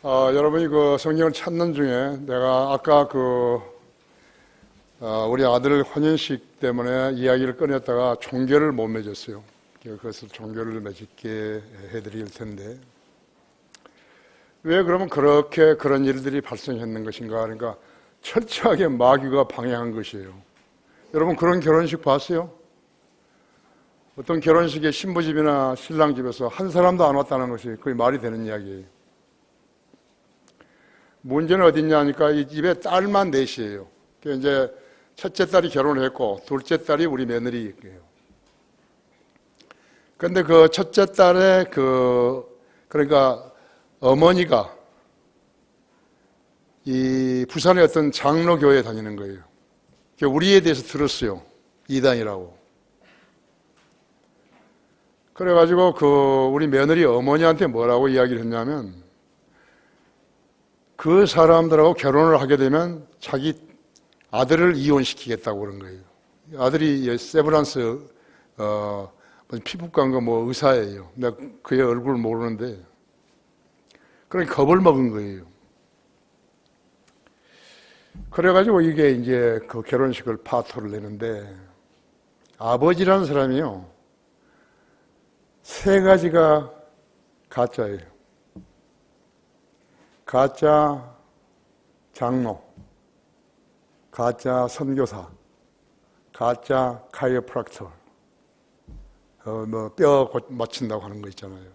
여러분이 그 성경을 찾는 중에 내가 아까 우리 아들 환연식 때문에 이야기를 꺼냈다가 종교를 못 맺었어요. 그것을 종교를 맺게 해드릴 텐데, 왜 그러면 그런 일들이 발생했는 것인가? 그러니까 철저하게 마귀가 방해한 것이에요. 여러분 그런 결혼식 봤어요? 어떤 결혼식에 신부집이나 신랑집에서 한 사람도 안 왔다는 것이 거의 말이 되는 이야기예요. 문제는 어딨냐 하니까 이 집에 딸만 넷이에요. 이제 첫째 딸이 결혼을 했고 둘째 딸이 우리 며느리예요. 그런데 그 첫째 딸의 그러니까 어머니가 이 부산의 어떤 장로교회에 다니는 거예요. 우리에 대해서 들었어요. 이단이라고. 그래가지고 우리 며느리 어머니한테 뭐라고 이야기를 했냐면, 그 사람들하고 결혼을 하게 되면 자기 아들을 이혼시키겠다고 그런 거예요. 아들이 세브란스 피부과인가 뭐 의사예요. 내가 그의 얼굴을 모르는데, 그러니까 겁을 먹은 거예요. 그래가지고 이게 이제 그 결혼식을 파토를 내는데, 아버지라는 사람이요, 세 가지가 가짜예요. 가짜 장로, 가짜 선교사, 가짜 카이로프락터, 뼈 맞춘다고 하는 거 있잖아요.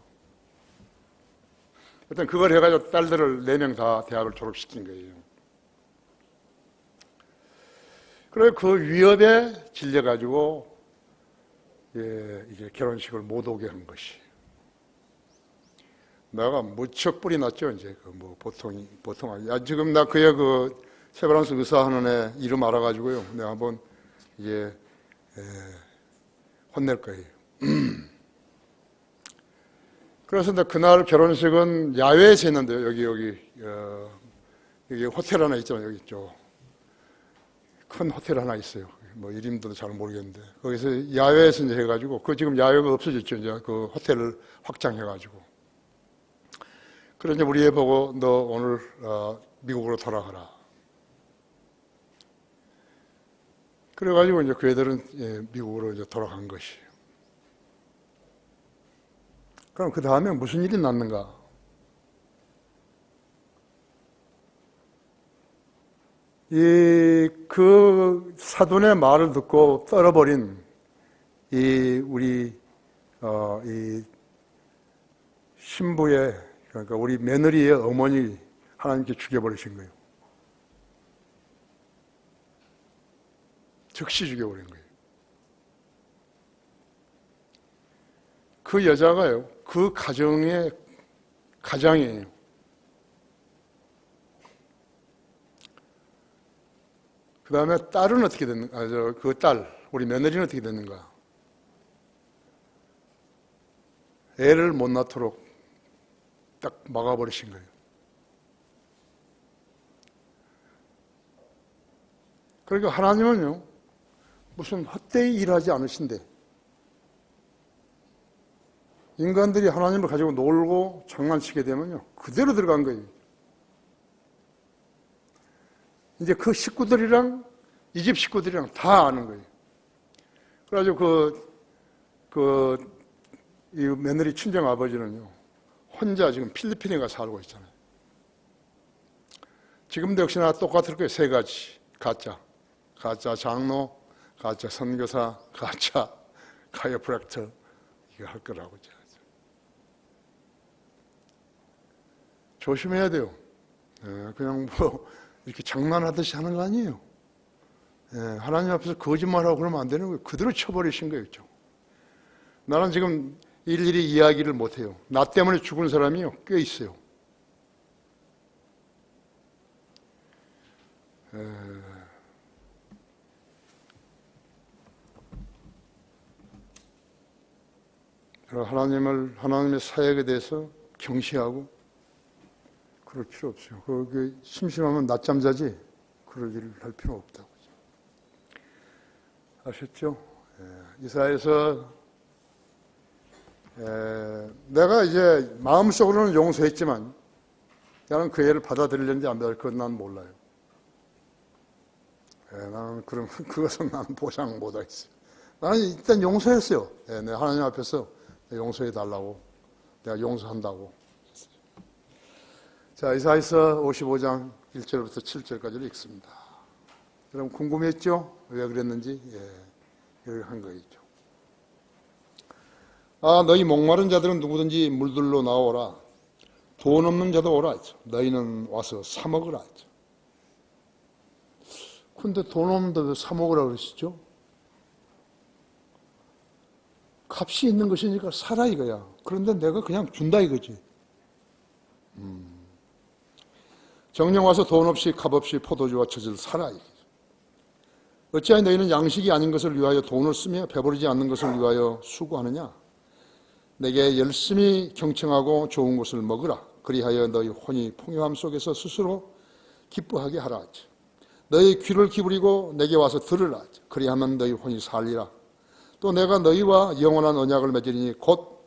일단 그걸 해가지고 딸들을 4명 다 대학을 졸업시킨 거예요. 그래서 그 위협에 질려가지고 이제 결혼식을 못 오게 한 것이. 내가 무척 뿔이 났죠, 이제. 보통. 지금 나 그의 세브란스 의사 하는 애 이름 알아가지고요. 내가 한번 이제, 혼낼 거예요. 그래서 그날 결혼식은 야외에서 했는데요. 여기 호텔 하나 있잖아요. 여기 있죠. 큰 호텔 하나 있어요. 이름도 잘 모르겠는데. 거기서 야외에서 이제 해가지고, 지금 야외가 없어졌죠. 이제 그 호텔을 확장해가지고. 그래서 이제 우리 애 보고, 너 오늘, 미국으로 돌아가라. 그래가지고 이제 그 애들은 미국으로 이제 돌아간 것이에요. 그럼 그 다음에 무슨 일이 났는가? 그 사돈의 말을 듣고 떨어버린 우리 이 신부의, 그러니까 우리 며느리의 어머니 하나님께 죽여버리신 거예요. 즉시 죽여버린 거예요. 그 여자가요, 그 가장이에요. 그 다음에 딸은 어떻게 됐는가? 우리 며느리는 어떻게 됐는가? 애를 못 낳도록 딱 막아버리신 거예요. 그러니까 하나님은요, 무슨 헛되이 일하지 않으신데, 인간들이 하나님을 가지고 놀고 장난치게 되면요, 그대로 들어간 거예요. 이제 그 식구들이랑, 이 집 식구들이랑 다 아는 거예요. 그래가지고 이 며느리 친정 아버지는요, 혼자 지금 필리핀에 가서 살고 있잖아요. 지금도 역시나 똑같을 거예요. 3가지. 가짜 장로, 가짜 선교사, 가짜 카이로프락터, 이거 할 거라고. 조심해야 돼요. 그냥 이렇게 장난하듯이 하는 거 아니에요. 하나님 앞에서 거짓말하고 그러면 안 되는 거예요. 그대로 쳐버리신 거예요. 나는 지금 일일이 이야기를 못해요. 나 때문에 죽은 사람이요, 꽤 있어요. 하나님의 사역에 대해서 경시하고 그럴 필요 없어요. 심심하면 낮잠 자지 그럴 일을 할 필요 없다고. 아셨죠? 이사야에서 내가 이제 마음속으로는 용서했지만 나는 그 애를 받아들이려는지 안 받아들이는지 그건 난 몰라요. 나는 그것은 나는 보장 못하겠어요. 나는 일단 용서했어요. 내 하나님 앞에서 용서해 달라고, 내가 용서한다고. 자, 이사야서 55장 1절부터 7절까지를 읽습니다. 여러분 궁금했죠? 왜 그랬는지? 이렇게 한 거였죠. 너희 목마른 자들은 누구든지 물들로 나오라. 돈 없는 자도 오라 했죠. 너희는 와서 사 먹으라 했죠. 근데 돈 없는데 왜 사 먹으라 그러시죠? 값이 있는 것이니까 사라 이거야. 그런데 내가 그냥 준다 이거지. 정령 와서 돈 없이 값 없이 포도주와 젖을 사라 이거지. 어찌하여 너희는 양식이 아닌 것을 위하여 돈을 쓰며 배부르지 않는 것을 위하여 수고하느냐? 내게 열심히 경청하고 좋은 것을 먹으라. 그리하여 너희 혼이 풍요함 속에서 스스로 기뻐하게 하라 하지. 너희 귀를 기울이고 내게 와서 들으라 하지. 그리하면 너희 혼이 살리라. 또 내가 너희와 영원한 언약을 맺으리니 곧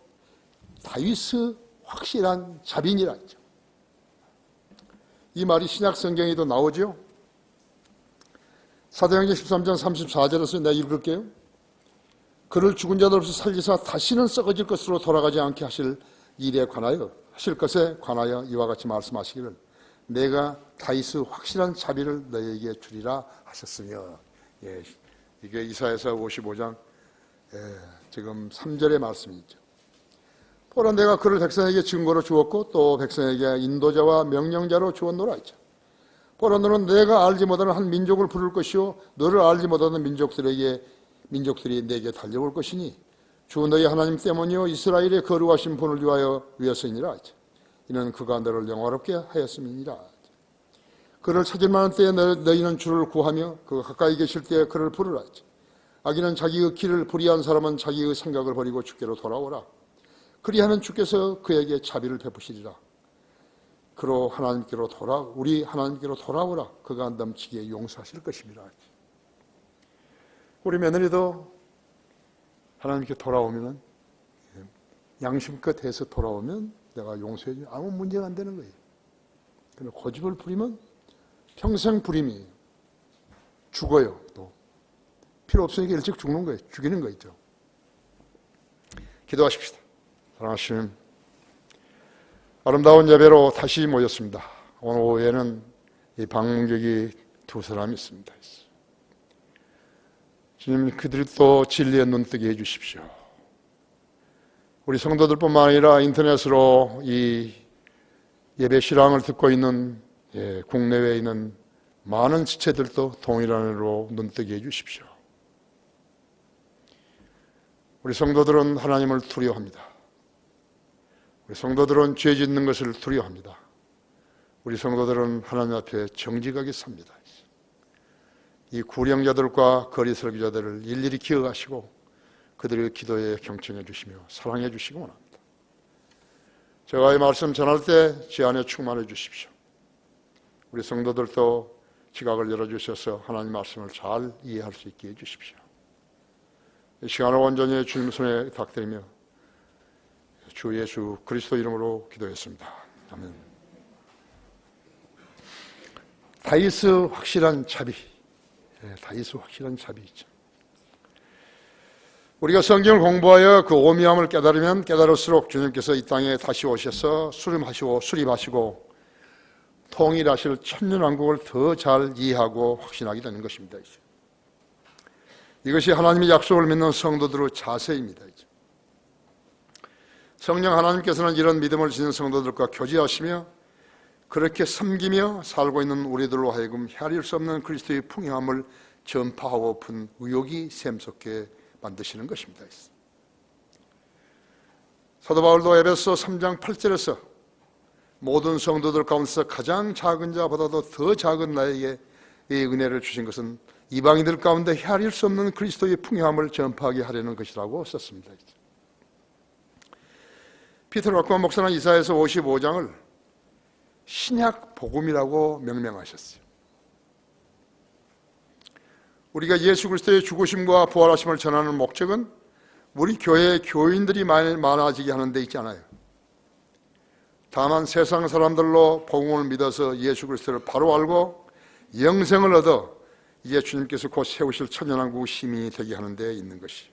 다윗의 확실한 자비니라 하죠. 이 말이 신약 성경에도 나오죠. 사도행전 13장 34절에서 내가 읽을게요. 그를 죽은 자들 없이 살리사 다시는 썩어질 것으로 돌아가지 않게 하실 일에 관하여 하실 것에 관하여 이와 같이 말씀하시기를 내가 다윗의 확실한 자비를 너희에게 주리라 하셨으며. 이게 이사야서 55장 지금 3절의 말씀이죠. 보라 내가 그를 백성에게 증거로 주었고 또 백성에게 인도자와 명령자로 주었노라 했죠. 보라 너는 내가 알지 못하는 한 민족을 부를 것이요 너를 알지 못하는 민족들이 내게 달려올 것이니 주 너희 하나님 때문이요 이스라엘의 거룩하신 분을 위하여이니라 하죠. 이는 그가 너를 영화롭게 하였음이니라. 그를 찾을 만한 때에 너희는 주를 구하며 그가 가까이 계실 때에 그를 부르라 하죠. 악인은 자기의 길을 불의한 사람은 자기의 생각을 버리고 주께로 돌아오라. 그리하면 주께서 그에게 자비를 베푸시리라. 그로 우리 하나님께로 돌아오라. 그가 넘치게 용서하실 것입니다. 우리 며느리도 하나님께 돌아오면은 양심껏 해서 돌아오면 내가 용서해줘. 아무 문제가 안 되는 거예요. 근데 고집을 부리면 평생 부림이에요. 죽어요. 또 필요 없으니까 일찍 죽는 거예요. 죽이는 거 있죠. 기도하십시다. 사랑하시는 아름다운 예배로 다시 모였습니다. 오늘 오후에는 이 방문객이 두 사람이 있습니다. 주님 그들도 진리의 눈뜨게 해주십시오. 우리 성도들뿐만 아니라 인터넷으로 이 예배 실황을 듣고 있는 국내외에 있는 많은 지체들도 동일한으로 눈뜨게 해주십시오. 우리 성도들은 하나님을 두려워합니다. 우리 성도들은 죄 짓는 것을 두려워합니다. 우리 성도들은 하나님 앞에 정직하게 삽니다. 이 구령자들과 거리 설교자들을 일일이 기억하시고 그들의 기도에 경청해 주시며 사랑해 주시기 원합니다. 제가 이 말씀 전할 때 제 안에 충만해 주십시오. 우리 성도들도 지각을 열어주셔서 하나님 말씀을 잘 이해할 수 있게 해주십시오. 이 시간을 온전히 주님 손에 부탁드리며 주 예수 그리스도 이름으로 기도했습니다. 아멘. 다윗의 확실한 자비. 다윗의 확실한 자비이죠. 우리가 성경을 공부하여 그 오묘함을 깨달으면 깨달을수록 주님께서 이 땅에 다시 오셔서 수립하시고 통일하실 천년왕국을 더 잘 이해하고 확신하게 되는 것입니다. 이것이 하나님의 약속을 믿는 성도들의 자세입니다. 성령 하나님께서는 이런 믿음을 지닌 성도들과 교제하시며 그렇게 섬기며 살고 있는 우리들로 하여금 헤아릴 수 없는 그리스도의 풍요함을 전파하고픈 의욕이 샘솟게 만드시는 것입니다. 사도 바울도 에베소 3장 8절에서 모든 성도들 가운데서 가장 작은 자보다도 더 작은 나에게 이 은혜를 주신 것은 이방인들 가운데 헤아릴 수 없는 그리스도의 풍요함을 전파하게 하려는 것이라고 썼습니다. 피터 락만 목사는 이사야서 55장을 신약 복음이라고 명명하셨어요. 우리가 예수 그리스도의 죽으심과 부활하심을 전하는 목적은 우리 교회에 교인들이 많아지게 하는 데 있지 않아요. 다만 세상 사람들로 복음을 믿어서 예수 그리스도를 바로 알고 영생을 얻어 이제 주님께서 곧 세우실 천년왕국 시민이 되게 하는 데 있는 것이.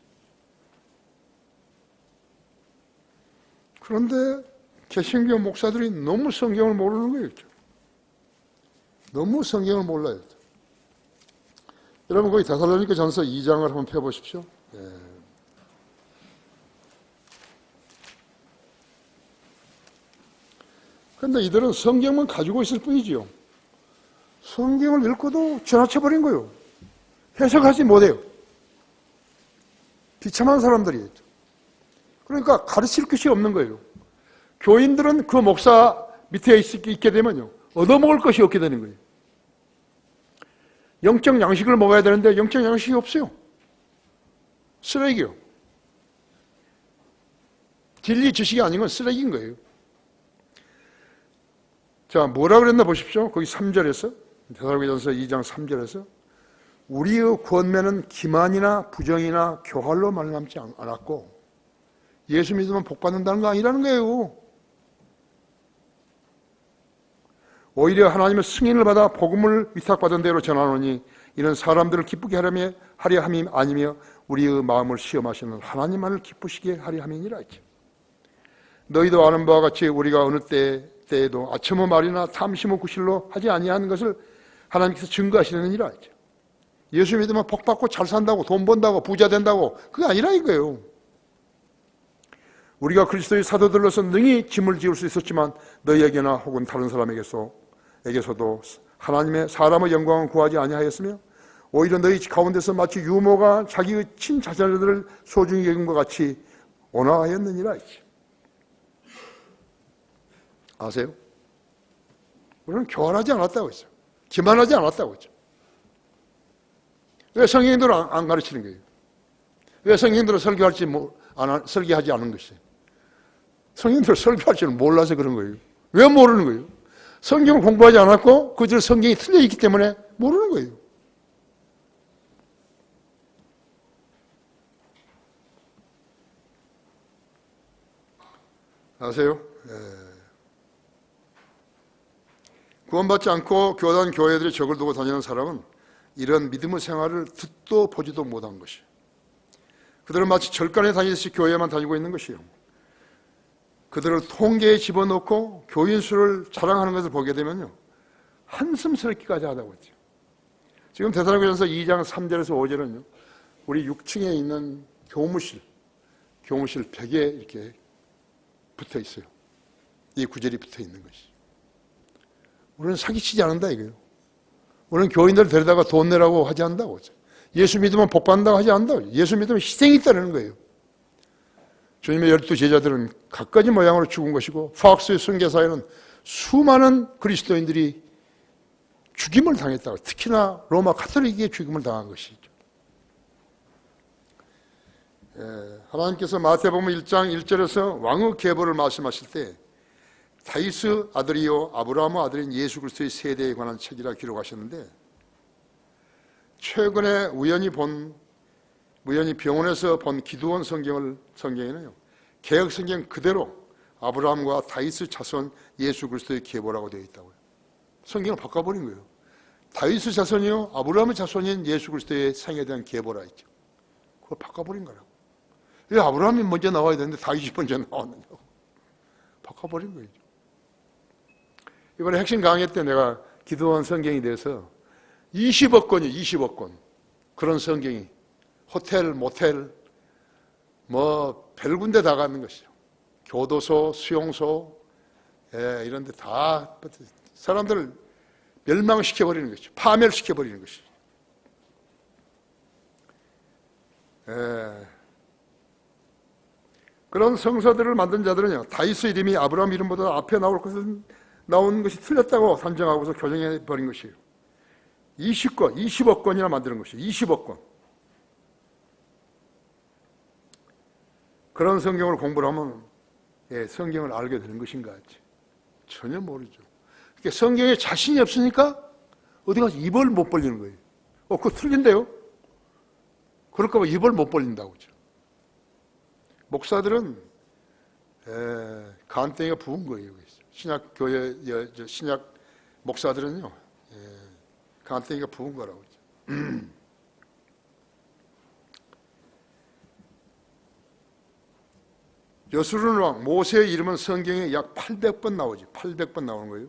그런데 개신교 목사들이 너무 성경을 모르는 거예요. 너무 성경을 몰라요. 여러분 거기 데살로니가 전서 2장을 한번 펴보십시오. 그런데 이들은 성경만 가지고 있을 뿐이지요. 성경을 읽고도 지나쳐버린 거예요. 해석하지 못해요. 비참한 사람들이에요. 그러니까 가르칠 것이 없는 거예요. 교인들은 그 목사 밑에 있게 되면요, 얻어먹을 것이 없게 되는 거예요. 영적 양식을 먹어야 되는데 영적 양식이 없어요. 쓰레기요. 진리 지식이 아닌 건 쓰레기인 거예요. 자, 뭐라 그랬나 보십시오. 거기 3절에서, 데살로니가전서 2장 3절에서 우리의 권면은 기만이나 부정이나 교활로 말감지 않았고 예수 믿으면 복 받는다는 거 아니라는 거예요. 오히려 하나님의 승인을 받아 복음을 위탁받은 대로 전하노니 이는 사람들을 기쁘게 하려 함이 아니며 우리의 마음을 시험하시는 하나님만을 기쁘시게 하려 함이니라 했죠. 너희도 아는 바와 같이 우리가 어느 때에도 아첨의 말이나 탐심의 구실로 하지 아니하는 것을 하나님께서 증거하시느니라 했죠. 예수 믿으면 복 받고 잘 산다고, 돈 번다고, 부자 된다고, 그게 아니라 이거예요. 우리가 그리스도의 사도들로서 능히 짐을 지을 수 있었지만 너희에게나 혹은 다른 사람에게서도 하나님의 사람의 영광을 구하지 아니하였으며 오히려 너희 가운데서 마치 유모가 자기의 친자녀들을 소중히 여긴 것 같이 온화하였느니라 했죠. 아세요? 우리는 교활하지 않았다고 했죠. 기만하지 않았다고 했죠. 왜 성경들은 안 가르치는 거예요? 왜 성경들은 설교하지 않은 것이에요? 성경들은 설교할 줄 몰라서 그런 거예요. 왜 모르는 거예요? 성경을 공부하지 않았고 그들 성경이 틀려 있기 때문에 모르는 거예요. 아세요? 구원받지 않고 교단 교회들이 적을 두고 다니는 사람은 이런 믿음의 생활을 듣도 보지도 못한 것이에요. 그들은 마치 절간에 다니듯이 교회만 다니고 있는 것이에요. 그들을 통계에 집어넣고 교인 수를 자랑하는 것을 보게 되면요, 한숨스럽기까지 하다고 했죠. 지금 데살로니가전서 2장 3절에서 5절은요, 우리 6층에 있는 교무실 벽에 이렇게 붙어 있어요. 이 구절이 붙어 있는 것이. 우리는 사기치지 않는다 이거예요. 우리는 교인들 데려다가 돈 내라고 하지 않는다고. 예수 믿으면 복 받는다고 하지 않는다고. 예수 믿으면 희생이 있다는 거예요. 주님의 12 제자들은 갖가지 모양으로 죽은 것이고 파악스의 순교사에는 수많은 그리스도인들이 죽임을 당했다고. 특히나 로마 가톨릭에 죽임을 당한 것이죠. 하나님께서 마태복음 1장 1절에서 왕의 계보를 말씀하실 때 다윗의 아들이요 아브라함의 아들인 예수 그리스도의 세대에 관한 책이라 기록하셨는데, 최근에 우연히 병원에서 본 기드온 성경에는요, 개역 성경 그대로 아브라함과 다윗의 자손 예수 그리스도의 계보라고 되어 있다고요. 성경을 바꿔버린 거예요. 다윗의 자손이요 아브라함의 자손인 예수 그리스도의 생에 대한 계보라 했죠. 그걸 바꿔버린 거라고. 왜 아브라함이 먼저 나와야 되는데 다윗이 먼저 나왔느냐고. 바꿔버린 거예요. 이번에 핵심 강의 때 내가 기도한 성경에 대해서 20억 권이에요. 20억 권. 그런 성경이 호텔, 모텔, 별 군데 다 가는 것이죠. 교도소, 수용소, 이런 데 다 사람들을 멸망시켜버리는 것이죠. 파멸시켜버리는 것이죠. 그런 성서들을 만든 자들은요, 다윗의 이름이 아브라함 이름보다 앞에 나온 것이 틀렸다고 단정하고서 교정해버린 것이에요. 20억 권이나 만드는 것이에요. 20억 권. 그런 성경을 공부를 하면 성경을 알게 되는 것인가? 전혀 모르죠. 그러니까 성경에 자신이 없으니까 어디 가서 입을 못 벌리는 거예요. 그거 틀린데요? 그럴까 봐 입을 못 벌린다고 그러죠. 목사들은 간땡이가 부은 거예요. 신약 교회, 신약 목사들은요, 간땡이가 부은 거라고. 여수르는 왕, 모세의 이름은 성경에 약 800번 나오죠. 800번 나오는 거예요.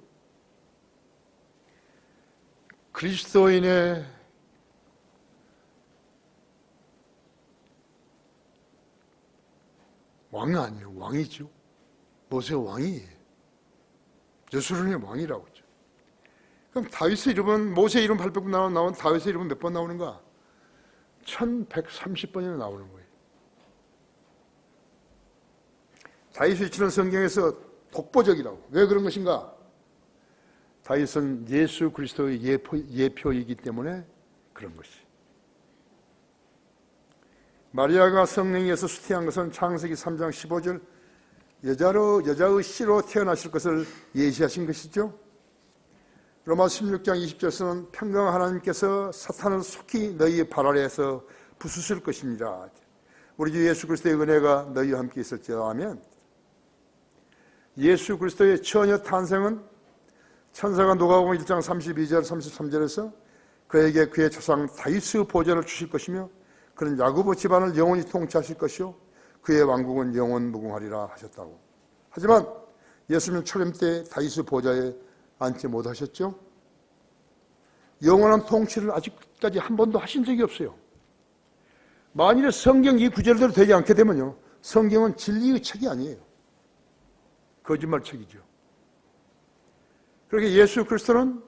그리스도인의 왕은 아니에요. 왕이죠. 모세의 왕이에요. 여수르의 왕이라고 하죠. 그럼 다윗의 이름은, 모세의 이름 800번 나오는 다윗의 이름은 몇 번 나오는가? 1130번이나 나오는 거예요. 다윗의 위치는 성경에서 독보적이라고. 왜 그런 것인가? 다윗은 예수 그리스도의 예표이기 때문에 그런 것이. 마리아가 성령에서 수태한 것은 창세기 3장 15절 여자의 씨로 태어나실 것을 예시하신 것이죠. 로마서 16장 20절에서는 평강 하나님께서 사탄을 속히 너희의 발 아래에서 부수실 것입니다. 우리 주 예수 그리스도의 은혜가 너희와 함께 있을지어다 하면, 예수 그리스도의 처녀 탄생은 천사가 누가복음 1장 32절 33절에서 그에게 그의 조상 다윗의 보좌를 주실 것이며 그는 야고보 집안을 영원히 통치하실 것이요 그의 왕국은 영원 무궁하리라 하셨다고. 하지만 예수님 초림 때 다윗의 보좌에 앉지 못하셨죠. 영원한 통치를 아직까지 한 번도 하신 적이 없어요. 만일에 성경 이 구절대로 되지 않게 되면요, 성경은 진리의 책이 아니에요. 거짓말 책이죠. 그렇게 예수 그리스도는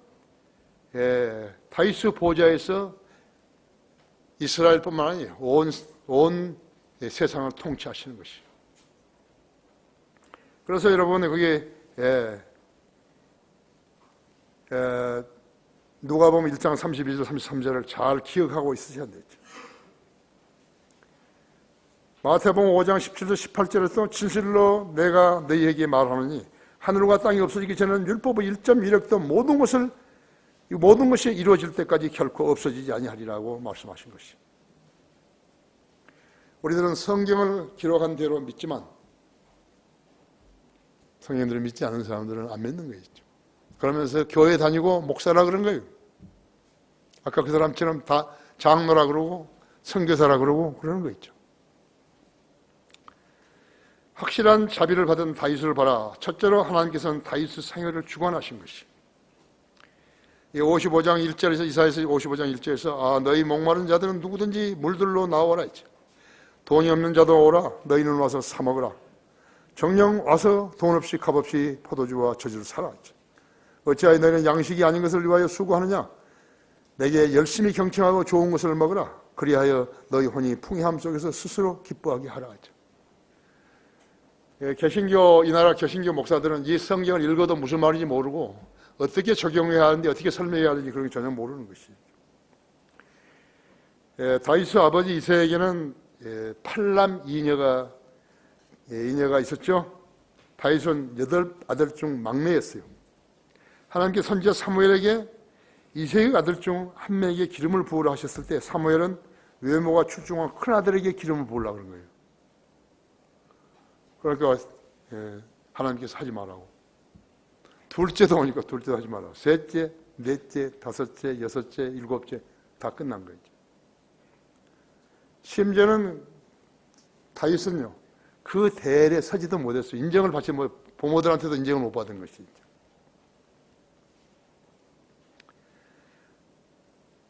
다윗의 보좌에서 이스라엘뿐만 아니에요. 온 세상을 통치하시는 것이죠. 그래서 여러분, 그게 누가복음 1장 32절 33절을 잘 기억하고 있으셔야 되죠. 마태복음 5장 17절 18절에서 진실로 내가 너희에게 말하노니 하늘과 땅이 없어지기 전에는 율법의 1.1획도 모든 것이 이루어질 때까지 결코 없어지지 아니하리라고 말씀하신 것이죠. 우리들은 성경을 기록한 대로 믿지만 성경들을 믿지 않은 사람들은 안 믿는 거죠. 그러면서 교회 다니고 목사라 그런 거예요. 아까 그 사람처럼 다 장로라 그러고 선교사라 그러고 그러는 거 있죠. 확실한 자비를 받은 다윗을 봐라. 첫째로 하나님께서는 다윗의 생애를 주관하신 것이. 55장 1절에서 이사야서 55장 1절에서 너희 목마른 자들은 누구든지 물들로 나오라 했죠. 돈이 없는 자도 오라. 너희는 와서 사 먹으라. 정령 와서 돈 없이 값 없이 포도주와 저주를 사라 했죠. 어찌하여 너희는 양식이 아닌 것을 위하여 수고하느냐? 내게 열심히 경청하고 좋은 것을 먹으라. 그리하여 너희 혼이 풍요함 속에서 스스로 기뻐하게 하라 했죠. 개신교, 이 나라 개신교 목사들은 이 성경을 읽어도 무슨 말인지 모르고 어떻게 적용해야 하는지 어떻게 설명해야 하는지 그런 게 전혀 모르는 것이죠. 다윗의 아버지 이새에게는 8남 2녀가 있었죠. 다윗은 8아들 중 막내였어요. 하나님께 선지자 사무엘에게 이새의 아들 중 한 명에게 기름을 부으라 하셨을 때 사무엘은 외모가 출중한 큰아들에게 기름을 부으려고 그런 거예요. 그러니까 하나님께서 하지 말라고. 둘째도 오니까 둘째도 하지 말라고. 셋째, 넷째, 다섯째, 여섯째, 일곱째 다 끝난 거죠. 심지어는 다윗은요, 그 대열에 서지도 못했어요. 인정을 받지 못, 부모들한테도 인정을 못 받은 것이죠.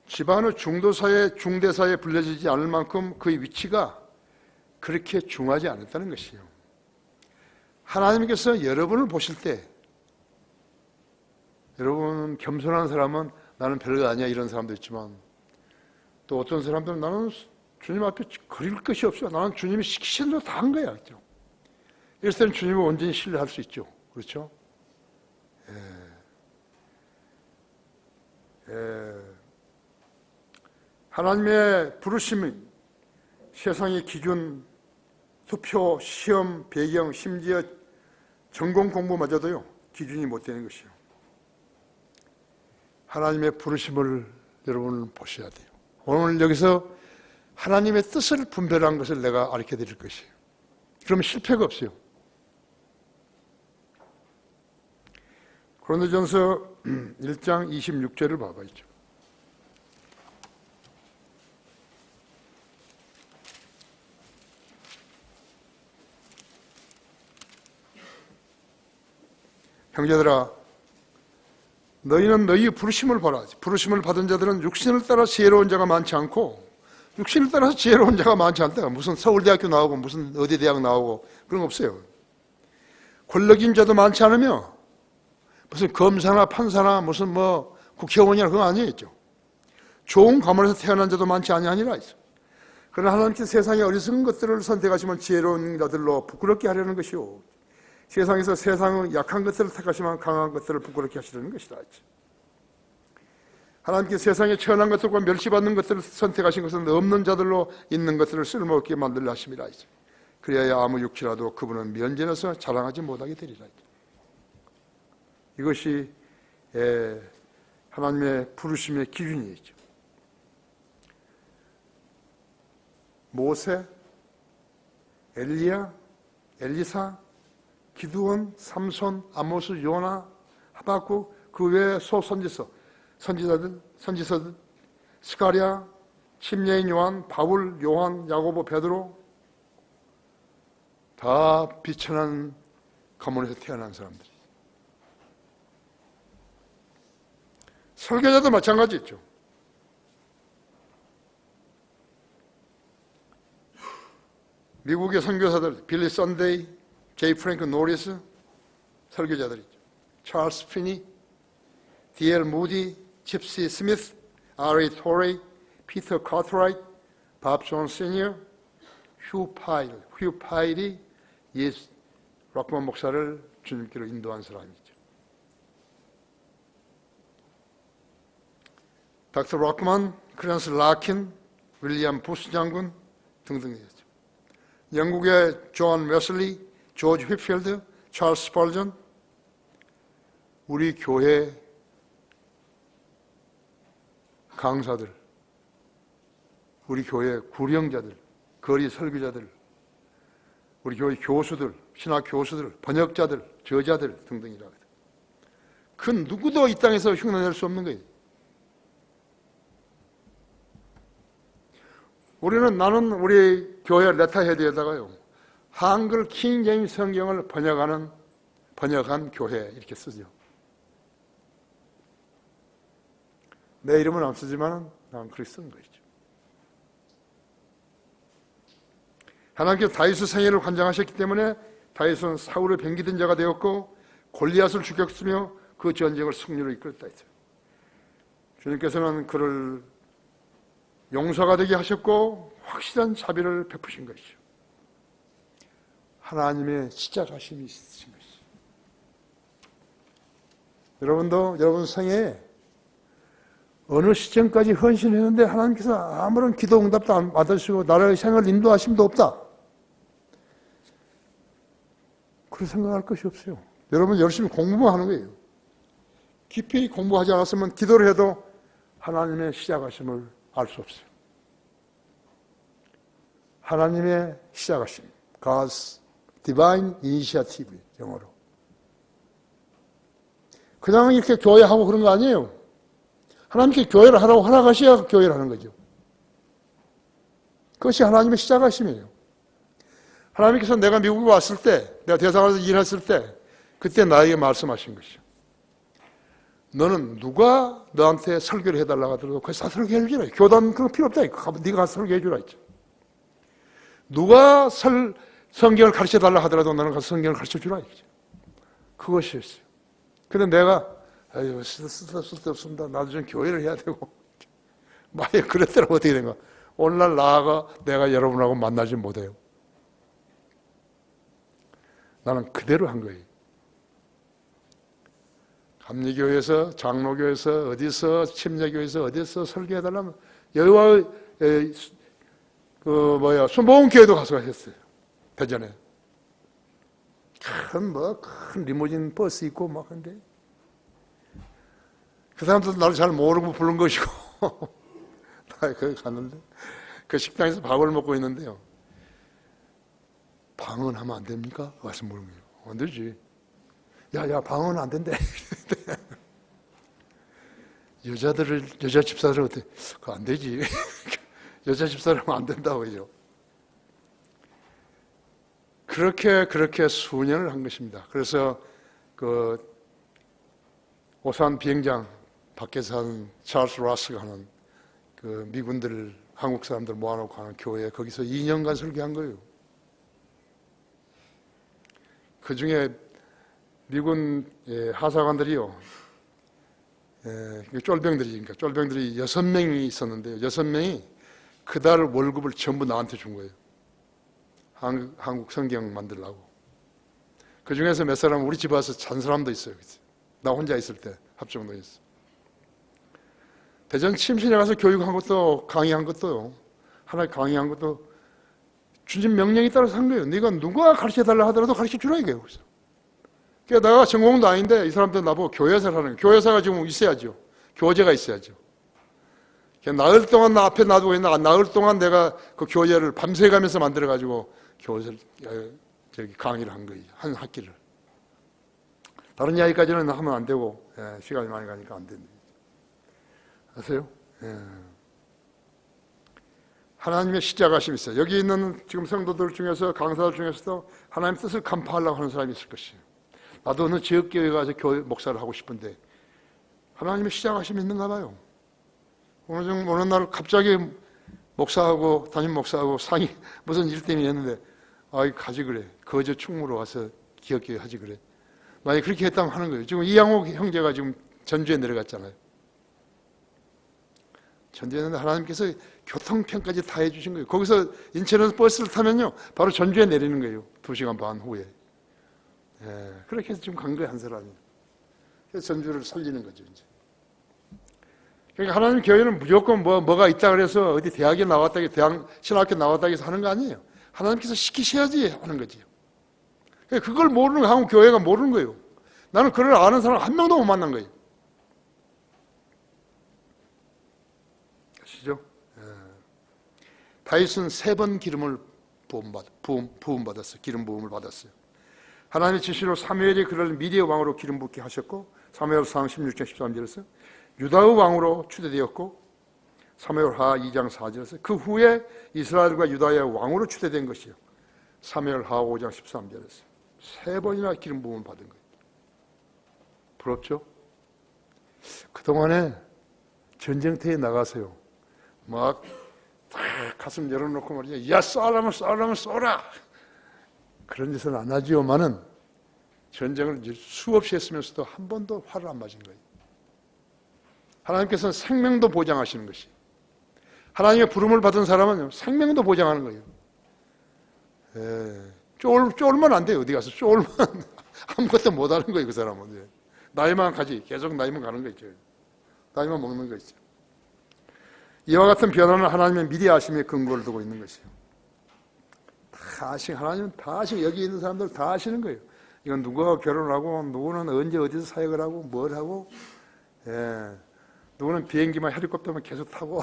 집안의 중대사에 불려지지 않을 만큼 그의 위치가 그렇게 중하지 않았다는 것이에요. 하나님께서 여러분을 보실 때, 여러분 겸손한 사람은 나는 별거 아니야 이런 사람도 있지만, 또 어떤 사람들은 나는 주님 앞에 그릴 것이 없어. 나는 주님이 시키신 대로 다 한 거야. 그렇죠? 이럴 때는 주님을 온전히 신뢰할 수 있죠. 그렇죠? 하나님의 부르심이 세상의 기준, 투표, 시험, 배경, 심지어 전공 공부마저도요, 기준이 못 되는 것이요. 하나님의 부르심을 여러분은 보셔야 돼요. 오늘 여기서 하나님의 뜻을 분별한 것을 내가 가르쳐 드릴 것이에요. 그러면 실패가 없어요. 고린도전서 1장 26절을 봐봐야죠. 형제들아, 너희는 너희의 부르심을 보라. 부르심을 받은 자들은 육신을 따라 지혜로운 자가 많지 않고, 육신을 따라서 지혜로운 자가 많지 않다. 무슨 서울대학교 나오고 무슨 어디 대학 나오고 그런 거 없어요. 권력인 자도 많지 않으며 무슨 검사나 판사나 무슨 뭐 국회의원이나 그건 아니겠죠. 좋은 가문에서 태어난 자도 많지 아니하니라 있어. 그러나 하나님께서 세상의 어리석은 것들을 선택하시면 지혜로운 자들로 부끄럽게 하려는 것이요, 세상에서 세상의 약한 것들을 택하시면 강한 것들을 부끄럽게 하시려는 것이다. 하나님께서 세상에 천한 것들과 멸시받는 것들을 선택하신 것은 없는 자들로 있는 것들을 쓸모없게 만들려 하심이라. 그래야 아무 육체라도 그분은 면전에서 자랑하지 못하게 되리라. 이것이 하나님의 부르심의 기준이죠. 모세, 엘리야, 엘리사, 기드온, 삼손, 아모스, 요나, 하박국, 그 외에 선지자들, 스가랴, 침례인 요한, 바울, 요한, 야고보, 베드로, 다 비천한 가문에서 태어난 사람들이. 설교자도 마찬가지였죠. 미국의 선교사들, 빌리 선데이, 제이 프랭크 노리스, 설교자들이죠. 찰스 피니, D.L. 무디, 칩시 스미스, R.A. 토레이, 피터 카트라이트, 밥 존 시니어, 휴 파일이 락만 목사를 주님께로 인도한 사람이죠. 닥터 락만, 크랜스 라킨, 윌리엄 부스 장군 등등이었죠. 영국의 존 웨슬리, 조지 휘필드, 찰스 스펄전, 우리 교회 강사들, 우리 교회 구령자들, 거리 설교자들, 우리 교회 교수들, 신학 교수들, 번역자들, 저자들 등등이라. 그 누구도 이 땅에서 흉내낼 수 없는 거예요. 나는 우리 교회 레터헤드에다가요, 한글 킹 제임스 성경을 번역한 교회 이렇게 쓰죠. 내 이름은 안 쓰지만 난 그렇게 쓴 거죠. 하나님께서 다윗의 생애를 관장하셨기 때문에 다윗은 사울의 병기된 자가 되었고 골리앗을 죽였으며 그 전쟁을 승리로 이끌었다 했어요. 주님께서는 그를 용사가 되게 하셨고 확실한 자비를 베푸신 것이죠. 하나님의 시작하심이 있으신 것이죠. 여러분도 여러분 생애에 어느 시점까지 헌신했는데 하나님께서 아무런 기도 응답도 안 받으시고 나라의 생활 인도하심도 없다, 그렇게 생각할 것이 없어요. 여러분 열심히 공부만 하는 거예요. 깊이 공부하지 않았으면 기도를 해도 하나님의 시작하심을 알 수 없어요. 하나님의 시작하심, God's Divine Initiative, 영어로. 그냥 이렇게 교회하고 그런 거 아니에요. 하나님께 교회를 하라고 허락하셔야 교회를 하는 거죠. 그것이 하나님의 시작하심이에요. 하나님께서 내가 미국에 왔을 때, 내가 대사관에서 일했을 때, 그때 나에게 말씀하신 것이죠. 너는 누가 너한테 설교를 해달라고 하더라도 그거 다 설교해 주라. 교단 그런 거 필요 없다. 네가 가서 설교해 주라 했죠. 누가 성경을 가르쳐 달라고 하더라도 너는 가서 성경을 가르쳐 주라 했죠. 그것이었어요. 근데 내가 아유, 쓸데없습니다. 나도 좀 교회를 해야 되고. 만약에 그랬더라면 어떻게 된가? 오늘날 내가 여러분하고 만나지 못해요. 나는 그대로 한 거예요. 감리교회에서, 장로교회에서, 어디서, 침례교회에서, 어디서 설교해달라면, 여기와, 순복음교회도 가서 했어요. 대전에. 큰 리무진 버스 있고, 막, 근데. 그 사람들도 나를 잘 모르고 부른 것이고. 나 거기 갔는데, 그 식당에서 밥을 먹고 있는데요. 방언하면 안 됩니까? 와서 물은 거예요. 안 되지. 야야 방언 안 된대. 여자 집사를 어떻게 그거 안 되지. 여자 집사를 하면 안 된다고 그죠. 그렇게 수년을 한 것입니다. 그래서 그 오산 비행장 밖에서 한 찰스 라스가 하는 그 미군들 한국 사람들 모아놓고 하는 교회 거기서 2년간 설교한 거예요. 그 중에 미군 하사관들이요, 쫄병들이니까 쫄병들이 6명이 있었는데요. 6명이 그달 월급을 전부 나한테 준 거예요. 한국 성경 만들라고. 그 중에서 몇 사람은 우리 집 와서 잔 사람도 있어요. 나 혼자 있을 때 합정도에 있어. 대전 침신에 가서 교육한 것도 강의한 것도요. 하나 강의한 것도 주님 명령에 따라서 한 거예요. 네가 누가 가르쳐달라 하더라도 가르쳐주라 이거예요. 그러니까 내가 전공도 아닌데 이 사람들 나보고 교회사를 하는 거예요. 교회사가 지금 있어야죠. 교재가 있어야죠. 나흘 동안 나 앞에 놔두고 있는데 나흘 동안 내가 그 교재를 밤새 가면서 만들어가지고 교재를 강의를 한 거예요. 한 학기를. 다른 이야기까지는 하면 안 되고 시간이 많이 가니까 안 된다. 아세요? 하나님의 시작하심이 있어요. 여기 있는 지금 성도들 중에서 강사들 중에서도 하나님 뜻을 간파하려고 하는 사람이 있을 것이에요. 나도 어느 지역교회 가서 교회 목사를 하고 싶은데 하나님의 시작하심이 있는가 봐요. 어느 날 갑자기 목사하고 담임 목사하고 상의 무슨 일 때문에 했는데 아이 가지 그래. 거저 충무로 와서 기억교회 하지 그래. 만약에 그렇게 했다면 하는 거예요. 지금 이양옥 형제가 지금 전주에 내려갔잖아요. 전주에 있는데 하나님께서 교통편까지 다 해주신 거예요. 거기서 인천에서 버스를 타면요 바로 전주에 내리는 거예요. 2시간 반 후에. 그렇게 해서 지금 간 거예요. 한 사람이. 그래서 전주를 살리는 거죠. 이제. 그러니까 하나님 교회는 무조건 뭐가 있다 그래서 어디 대학에 나왔다, 신학교 나왔다 해서 하는 거 아니에요. 하나님께서 시키셔야지 하는 거지요. 그걸 모르는 거, 한국 교회가 모르는 거예요. 나는 그걸 아는 사람 한 명도 못 만난 거예요. 아시죠? 다윗은 3번 기름을 부음받았어요. 기름 부음을 받았어요. 하나님의 지시로 사무엘이 그를 미디의 왕으로 기름 붓게 하셨고 사무엘상 16장 13절에서 유다의 왕으로 추대되었고 사무엘하 2장 4절에서 그 후에 이스라엘과 유다의 왕으로 추대된 것이요. 사무엘하 5장 13절에서 3번이나 기름 부음을 받은 거예요. 부럽죠? 그동안에 전쟁터에 나가서요. 막 가슴 열어놓고 말이죠. 야 쏘라면 쏘라. 그런 짓은 안 하지요만은 전쟁을 수없이 했으면서도 한 번도 화를 안 맞은 거예요. 하나님께서는 생명도 보장하시는 것이. 하나님의 부름을 받은 사람은 생명도 보장하는 거예요. 쫄면 안 돼요. 어디 가서 쫄면 아무것도 못하는 거예요. 그 사람은. 나이만 가지. 계속 나이만 가는 거 있죠. 나이만 먹는 거 있죠. 이와 같은 변화는 하나님의 미리 아심의 근거를 두고 있는 것이에요. 하나님은 다 아시고 여기 있는 사람들 다 아시는 거예요. 이건 누구가 결혼을 하고 누구는 언제 어디서 사역을 하고 뭘 하고 누구는 비행기만 헬리콥터만 계속 타고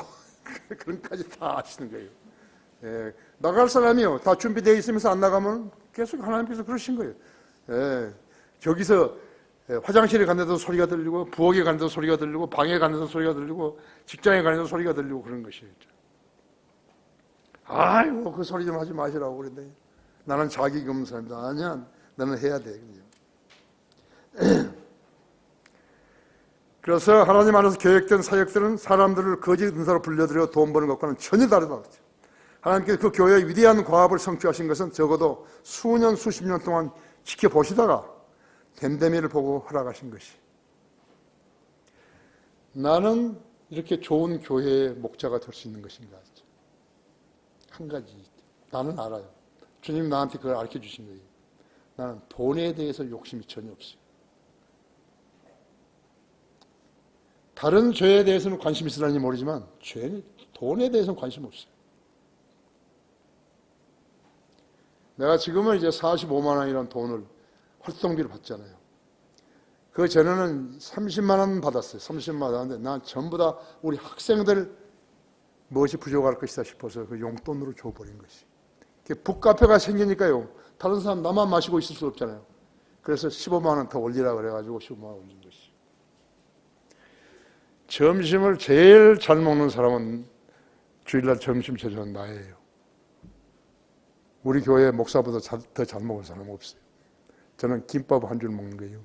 그런 까지 다 아시는 거예요. 나갈 사람이요. 다 준비되어 있으면서 안 나가면 계속 하나님께서 그러신 거예요. 저기서 화장실에 갔는데도 소리가 들리고 부엌에 갔는데도 소리가 들리고 방에 갔는데도 소리가 들리고 직장에 갔는데도 소리가 들리고 그런 것이에요. 아이고 그 소리 좀 하지 마시라고 그랬는데 나는 자격이 없는 사람이다. 아니야 나는 해야 돼. 그래서 하나님 안에서 계획된 사역들은 사람들을 거짓 은사로 불려들여 돈 버는 것과는 전혀 다르다. 하나님께서 그 교회의 위대한 과업을 성취하신 것은 적어도 수년 수십 년 동안 지켜보시다가 댐데미를 보고 허락하신 것이. 나는 이렇게 좋은 교회의 목자가 될 수 있는 것인가. 한 가지 나는 알아요. 주님 나한테 그걸 알려 주신 거예요. 나는 돈에 대해서 욕심이 전혀 없어요. 다른 죄에 대해서는 관심이 있으라는지 모르지만 돈에 대해서는 관심 없어요. 내가 지금은 이제 45만 원이라는 돈을 활동비를 받잖아요. 그 전에는 30만 원 받았어요. 30만 원 받았는데 난 전부 다 우리 학생들 무엇이 부족할 것이다 싶어서 그 용돈으로 줘버린 것이. 북카페가 생기니까요. 다른 사람 나만 마시고 있을 수 없잖아요. 그래서 15만 원 더 올리라 그래가지고 15만 원 올린 것이. 점심을 제일 잘 먹는 사람은 주일날 점심 제조는 나예요. 우리 교회 목사보다 더 잘 먹을 사람 없어요. 저는 김밥 한 줄 먹는 거예요.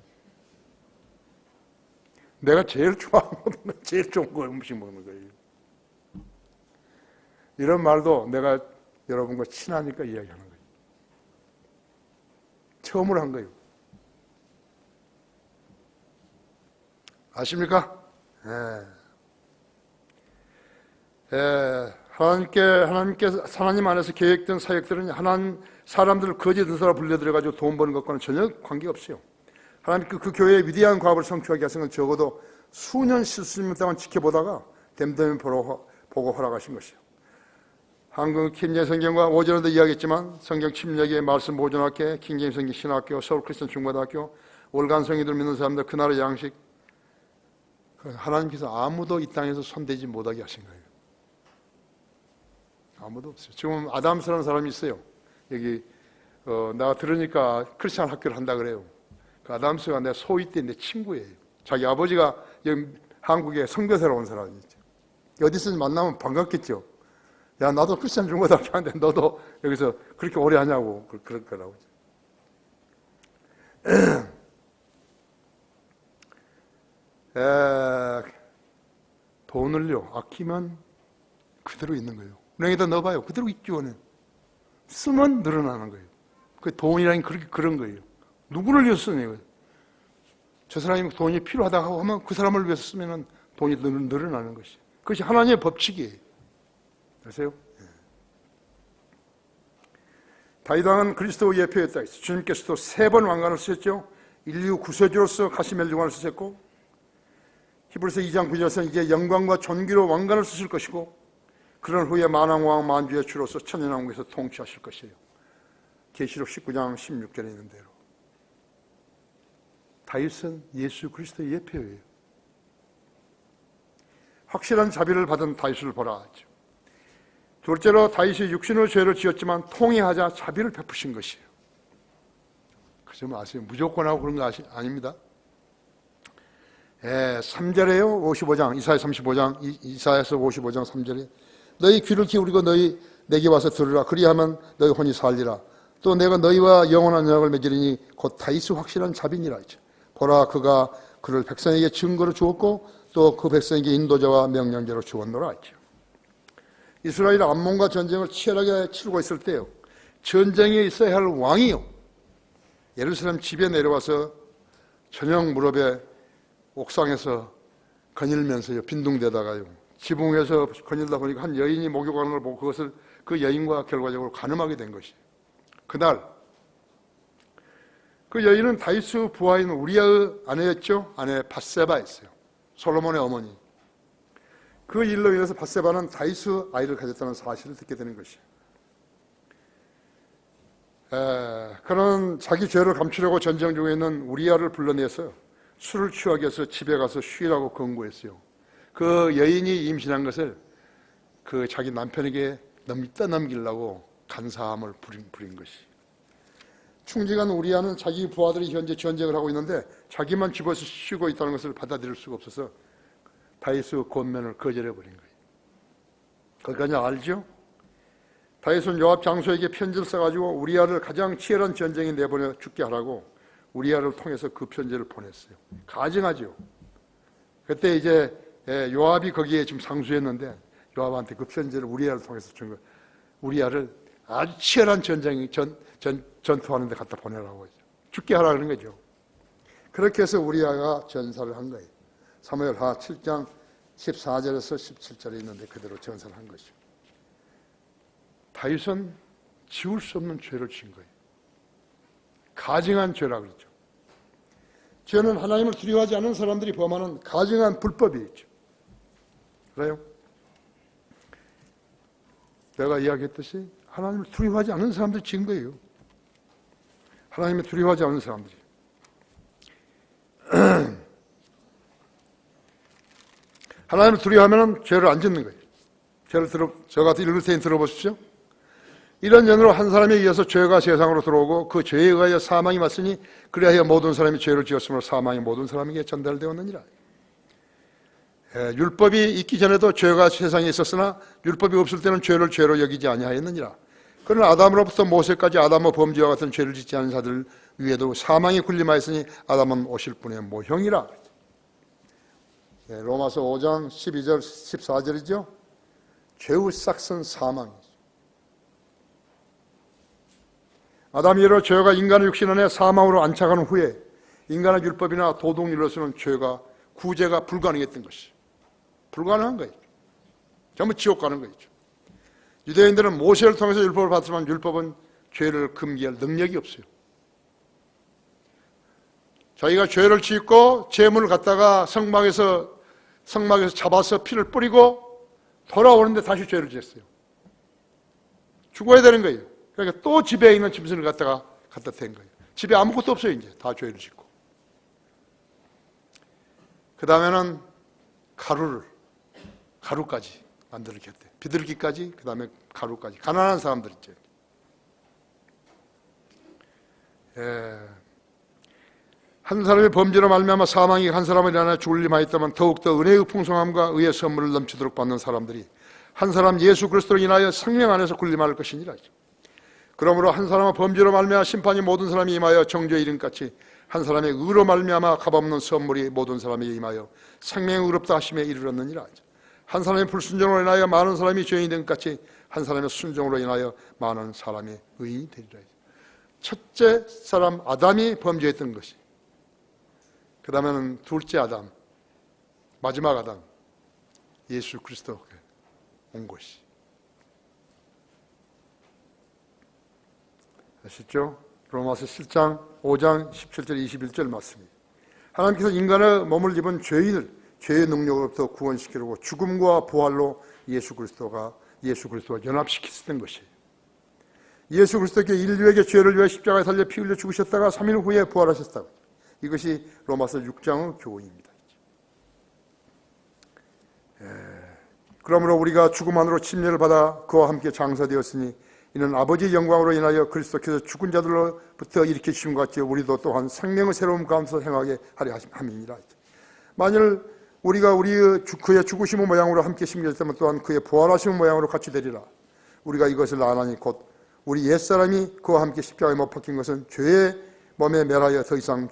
내가 제일 좋아하는 거, 제일 좋은 거 음식 먹는 거예요. 이런 말도 내가 여러분과 친하니까 이야기하는 거예요. 처음으로 한 거예요. 아십니까? 하나님 안에서 계획된 사역들은 사람들을 거짓 의사로 불려들여가지고 돈 버는 것과는 전혀 관계없어요. 하나님 그 교회의 위대한 과업을 성취하기 위해서는 적어도 수년 수십 동안 지켜보다가 됨됨이 보고 허락하신 것이요. 한국 킹제임 성경과 오전에도 이야기했지만 성경 침략의 말씀 보존학회, 킹제임 성경 신학교, 서울 크리스천 중고등학교, 월간 성의들 믿는 사람들 그 나라의 양식, 하나님께서 아무도 이 땅에서 손대지 못하게 하신 거예요. 아무도 없어요. 지금 아담스라는 사람이 있어요. 여기 내가 들으니까 크리스천 학교를 한다 그래요. 그 아담스가 내 소위 때 내 친구예요. 자기 아버지가 여기 한국에 선교사로 온 사람이죠. 어디서 만나면 반갑겠죠. 야, 나도 크리스천 중고등학교 하는데 너도 여기서 그렇게 오래 하냐고 그럴 거라고. 돈을요 아끼면 그대로 있는 거예요. 은행에다 넣어봐요. 그대로 있죠. 쓰면 늘어나는 거예요. 그 돈이라는 그런 거예요. 누구를 위해서 쓰냐. 저 사람이 돈이 필요하다고 하면 그 사람을 위해서 쓰면 돈이 늘어나는 것이에요. 그것이 하나님의 법칙이에요. 아세요? 다윗 왕은 그리스도 예표였다. 주님께서도 3번 왕관을 쓰셨죠. 인류 구세주로서 가시멜 왕관을 쓰셨고, 히브리서 2장 9절에서는 이제 영광과 존귀로 왕관을 쓰실 것이고, 그런 후에 만왕왕 만주의 주로서 천년왕국에서 통치하실 것이에요. 계시록 19장 16절에 있는 대로. 다윗은 예수 그리스도의 예표예요. 확실한 자비를 받은 다윗을 보라 하죠. 둘째로 다윗이 육신으로 죄를 지었지만 통회하자 자비를 베푸신 것이에요. 그 점 아세요? 무조건 하고 그런 거 아닙니다. 3절에요. 55장 이사야 35장 이사야서 55장 3절에 너희 귀를 기울이고 너희 내게 와서 들으라. 그리하면 너희 혼이 살리라. 또 내가 너희와 영원한 연합을 맺으리니 곧 다윗의 확실한 자비니라. 보라, 그가 그를 백성에게 증거로 주었고 또 그 백성에게 인도자와 명령자로 주었노라 했죠. 이스라엘 암몬과 전쟁을 치열하게 치르고 있을 때요, 전쟁에 있어야 할 왕이요, 예루살렘 집에 내려와서 저녁 무렵에 옥상에서 거닐면서요, 빈둥대다가요, 지붕 위에서 거닐다 보니까 한 여인이 목욕하는 걸 보고 그 여인과 결과적으로 간음하게 된 것이에요. 그날 그 여인은 다윗의 부하인 우리아의 아내였죠. 아내 밧세바였어요. 솔로몬의 어머니. 그 일로 인해서 밧세바는 다윗의 아이를 가졌다는 사실을 듣게 되는 것이에요. 그는 자기 죄를 감추려고 전쟁 중에 있는 우리아를 불러내서 술을 취하게 해서 집에 가서 쉬라고 권고했어요. 그 여인이 임신한 것을 그 자기 남편에게 떠넘기려고 간사함을 부린 것이. 충직한 우리아는 자기 부하들이 현재 전쟁을 하고 있는데 자기만 집에서 쉬고 있다는 것을 받아들일 수가 없어서 다윗의 권면을 거절해버린 거예요. 거기까지 알죠? 다윗은 요압 장수에게 편지를 써가지고 우리아를 가장 치열한 전쟁에 내보내 죽게 하라고 우리아를 통해서 그 편지를 보냈어요. 가증하죠. 그때 이제 요압이 거기에 지금 상수했는데 요압한테 그 편지를 우리아를 통해서 준 거예요. 우리아를 아주 치열한 전투하는 데 갖다 보내라고 하죠. 죽게 하라 그런 거죠. 그렇게 해서 우리아가 전사를 한 거예요. 사무엘하 7장 14절에서 17절에 있는데 그대로 전사를 한 것이죠. 다윗은 지울 수 없는 죄를 지은 거예요. 가증한 죄라 그러죠. 죄는 하나님을 두려워하지 않는 사람들이 범하는 가증한 불법이었죠. 그래요? 내가 이야기했듯이 하나님을 두려워하지 않는 사람들이 지은 거예요. 하나님을 두려워하지 않는 사람들이. 하나님을 두려워하면 죄를 안 짓는 거예요. 저 같은 읽을 테니 들어보십시오. 이런 연으로 한 사람에 의해서 죄가 세상으로 들어오고 그 죄에 의하여 사망이 왔으니 그리하여 모든 사람이 죄를 지었으므로 사망이 모든 사람에게 전달되었느니라. 율법이 있기 전에도 죄가 세상에 있었으나 율법이 없을 때는 죄를 죄로 여기지 아니하였느니라. 그러나 아담으로부터 모세까지 아담의 범죄와 같은 죄를 짓지 않은 자들 위에도 사망이 군림하였으니 아담은 오실 분의 모형이라. 로마서 5장 12절 14절이죠. 죄의 싹은 사망이죠. 아담이 이로 죄가 인간의 육신 안에 사망으로 안착한 후에 인간의 율법이나 도덕률로서는 죄가 구제가 불가능했던 것이 불가능한 거예요. 전부 지옥 가는 거죠. 유대인들은 모세를 통해서 율법을 받지만 율법은 죄를 금기할 능력이 없어요. 자기가 죄를 짓고 제물을 갖다가 성막에서 잡아서 피를 뿌리고 돌아오는데 다시 죄를 지었어요. 죽어야 되는 거예요. 그러니까 또 집에 있는 짐승을 갖다 댄 거예요. 집에 아무것도 없어요. 이제 다 죄를 짓고. 그 다음에는 가루까지 만들었겠대. 비둘기까지, 그 다음에 가루까지. 가난한 사람들 있죠. 한 사람의 범죄로 말미암아 사망이 한 사람을 인하여 죽을 일하였다면 더욱더 은혜의 풍성함과 의의 선물을 넘치도록 받는 사람들이 한 사람 예수 그리스도로 인하여 생명 안에서 군림할 것이니라. 그러므로 한 사람의 범죄로 말미암아 심판이 모든 사람이 임하여 정죄에 이름같이 한 사람의 의로 말미암아 값없는 선물이 모든 사람에게 임하여 생명의 의롭다 하심에 이르렀느니라. 한 사람의 불순종으로 인하여 많은 사람이 죄인이 된 것 같이 한 사람의 순종으로 인하여 많은 사람이 의인이 되리라. 첫째 사람 아담이 범죄했던 것이, 그 다음에는 둘째 아담, 마지막 아담 예수 그리스도가 온 것이. 아시죠? 로마서 7장 5장 17절 21절 말씀입니다. 하나님께서 인간의 몸을 입은 죄인을 죄의 능력으로부터 구원시키려고 죽음과 부활로 예수 그리스도와 연합시키셨던 것이에요. 예수 그리스도께 인류에게 죄를 위해 십자가에 달려 피 흘려 죽으셨다가 3일 후에 부활하셨다고. 이것이 로마서 6장의 교훈입니다. 그러므로 우리가 죽음 안으로 침례를 받아 그와 함께 장사되었으니 이는 아버지의 영광으로 인하여 그리스도께서 죽은 자들로부터 일으키신 것 같이 우리도 또한 생명의 새로운 가운데서 행하게 하려 함이니라. 만일 우리가 그의 죽으심의 모양으로 함께 심겨졌다면 또한 그의 부활하심의 모양으로 같이 되리라. 우리가 이것을 아나니 곧 우리 옛사람이 그와 함께 십자가에 못 박힌 것은 죄의 몸에 멸하여 더 이상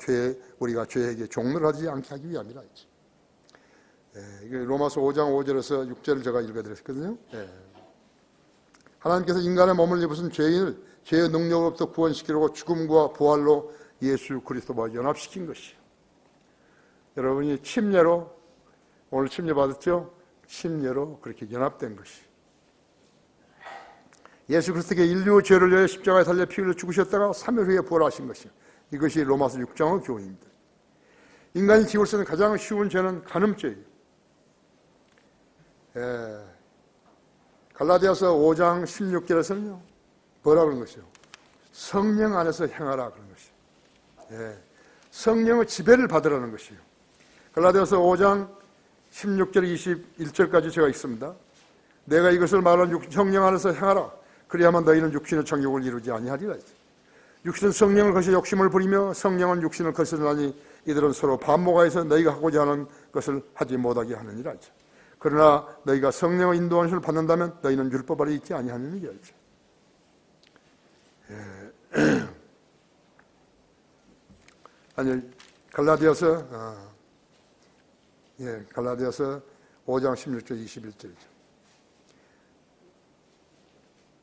우리가 죄에게 종노를 하지 않게 하기 위함이라. 이게 로마서 5장 5절에서 6절을 제가 읽어드렸거든요. 하나님께서 인간의 몸을 입으신 죄인을 죄의 능력으로부터 구원시키려고 죽음과 부활로 예수 그리스도와 연합시킨 것이에요. 여러분이 침례로, 오늘 침례 받았죠? 침례로 그렇게 연합된 것이. 예수 그리스도께 인류의 죄를 위해 십자가에 달려 피 흘려 죽으셨다가 3일 후에 부활하신 것이요. 이것이 로마서 6장의 교훈입니다. 인간이 지을 수 있는 가장 쉬운 죄는 간음죄예요. 갈라디아서 5장 16절에서는요, 뭐라 그런 것이요? 성령 안에서 행하라 그런 것이요. 성령의 지배를 받으라는 것이요. 갈라디아서 5장 16절 21절까지 제가 읽습니다. 내가 이것을 말한 성령 안에서 행하라. 그리야만 너희는 육신의 정욕을 이루지 아니하리라. 육신은 성령을 거쳐 욕심을 부리며 성령은 육신을 거스르나니 이들은 서로 반모가해서 너희가 하고자 하는 것을 하지 못하게 하느니라. 그러나 너희가 성령의 인도하심을 받는다면 너희는 율법 아래 있지 아니하느니라. 아니 갈라디아서 5장 16절 21절이죠.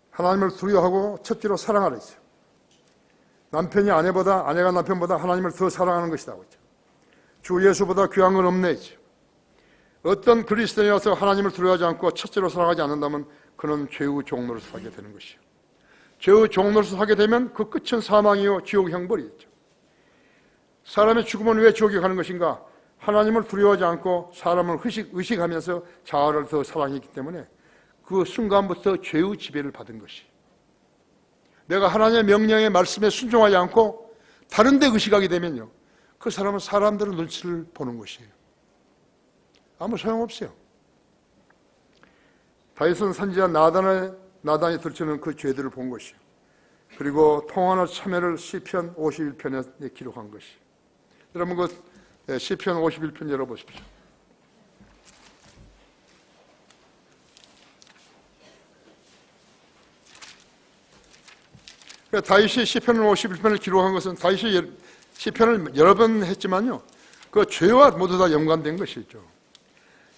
하나님을 두려워하고 첫째로 사랑하라 했죠. 남편이 아내가 남편보다 하나님을 더 사랑하는 것이라고 했죠. 주 예수보다 귀한 건 없네 했죠. 어떤 그리스도인이라서 하나님을 두려워하지 않고 첫째로 사랑하지 않는다면 그는 죄의 종노릇을 하게 되는 것이요. 죄의 종노릇을 하게 되면 그 끝은 사망이요 지옥 형벌이었죠. 사람의 죽음은 왜 지옥에 가는 것인가? 하나님을 두려워하지 않고 사람을 의식하면서 자아를 더 사랑했기 때문에 그 순간부터 죄의 지배를 받은 것이. 내가 하나님의 명령의 말씀에 순종하지 않고 다른 데 의식하게 되면요, 그 사람은 사람들의 눈치를 보는 것이에요. 아무 소용없어요. 다윗은 선지자 나단의 나단이 들추는 그 죄들을 본 것이요. 그리고 통화나 참회를 시편 51편에 기록한 것이. 여러분 그 시편 51편 열어보십시오. 다윗이 시편 51편을 기록한 것은 다윗이 시편을 여러 번 했지만요, 그 죄와 모두 다 연관된 것이죠.